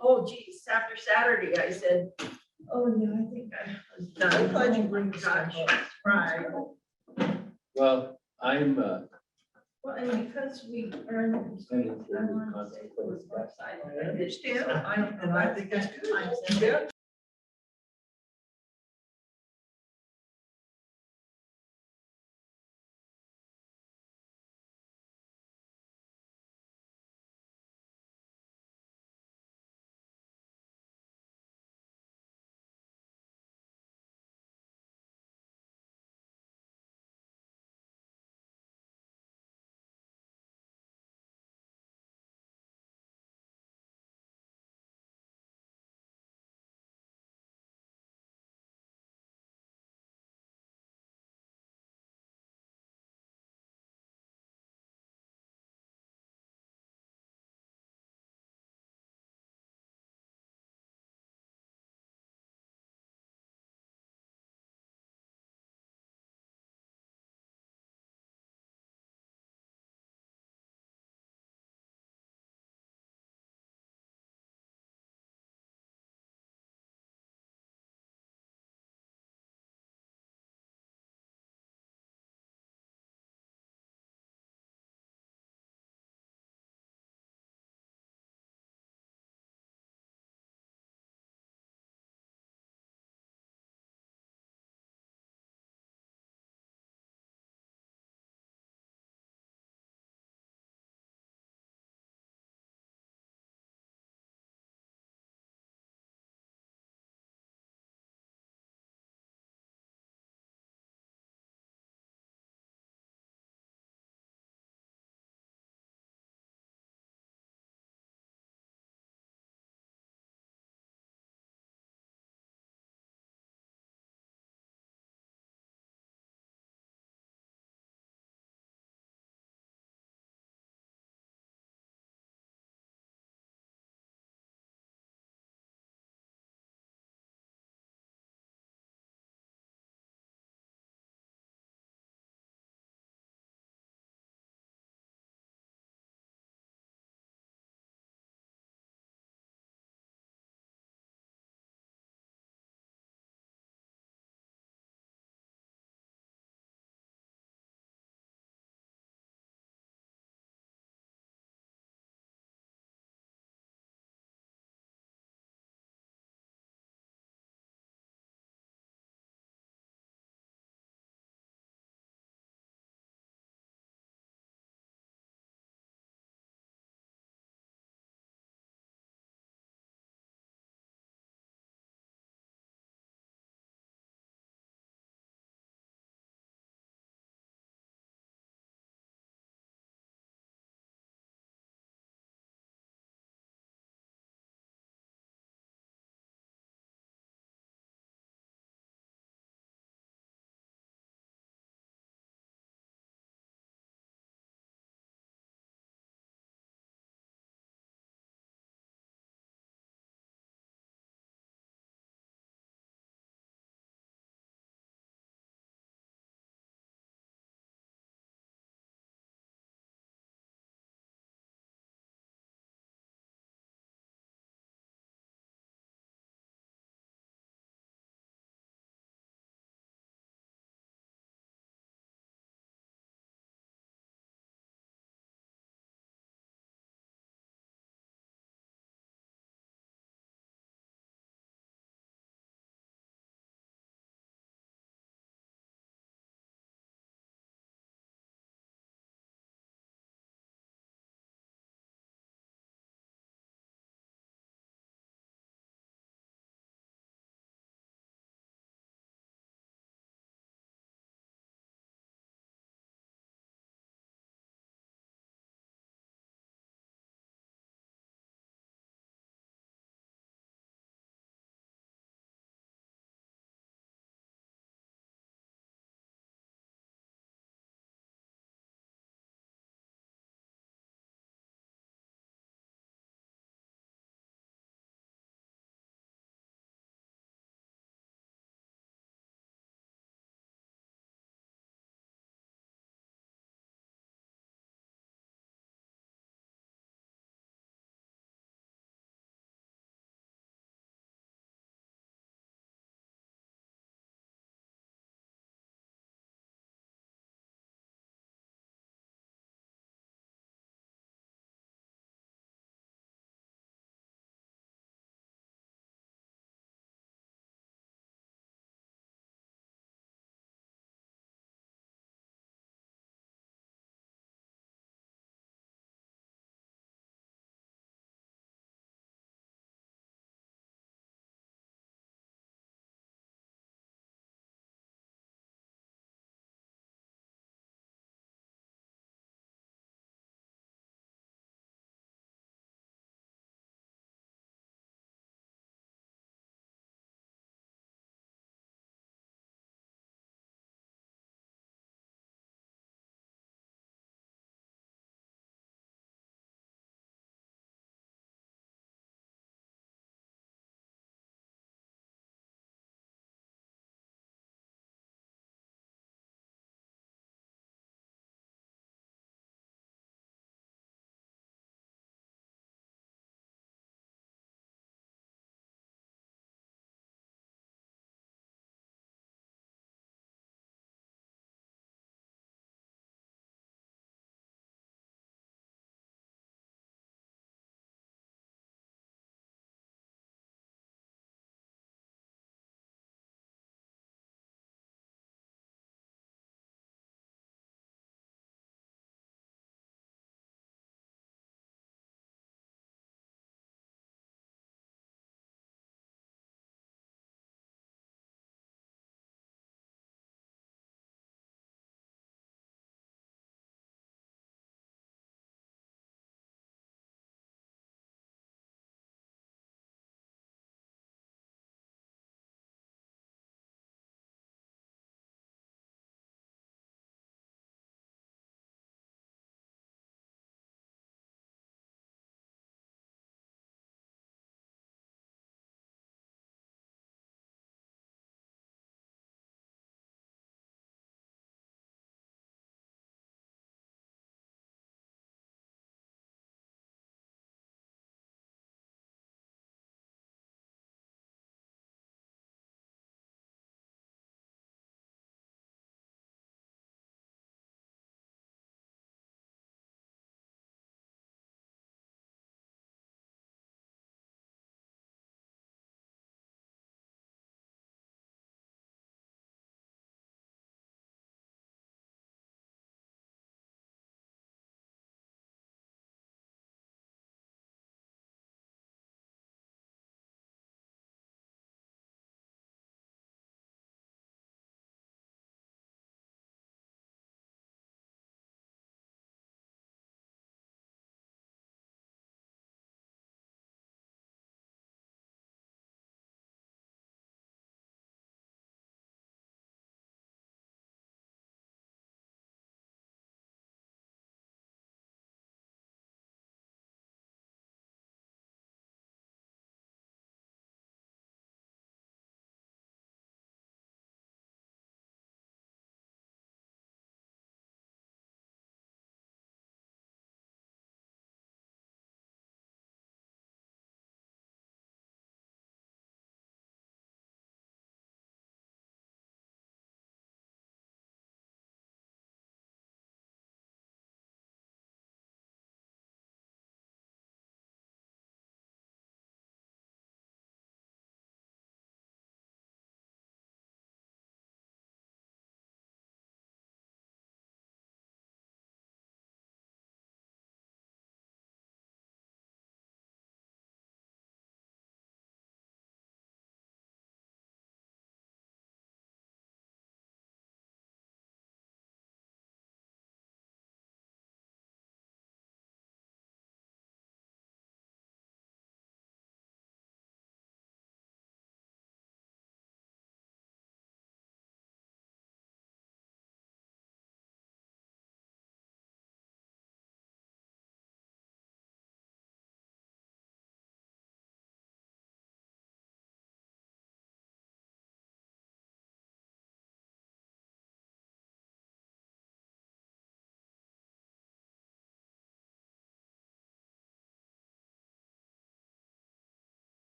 Oh geez, after Saturday, I said, oh no, I think I was done. I'm glad you bring this Gosh, stuff up. right. Well, I'm, Well, and because we earned. Standing for I the wanna say it was consequence. Northside. I understand. I don't know. And I think that's good. I'm sensitive.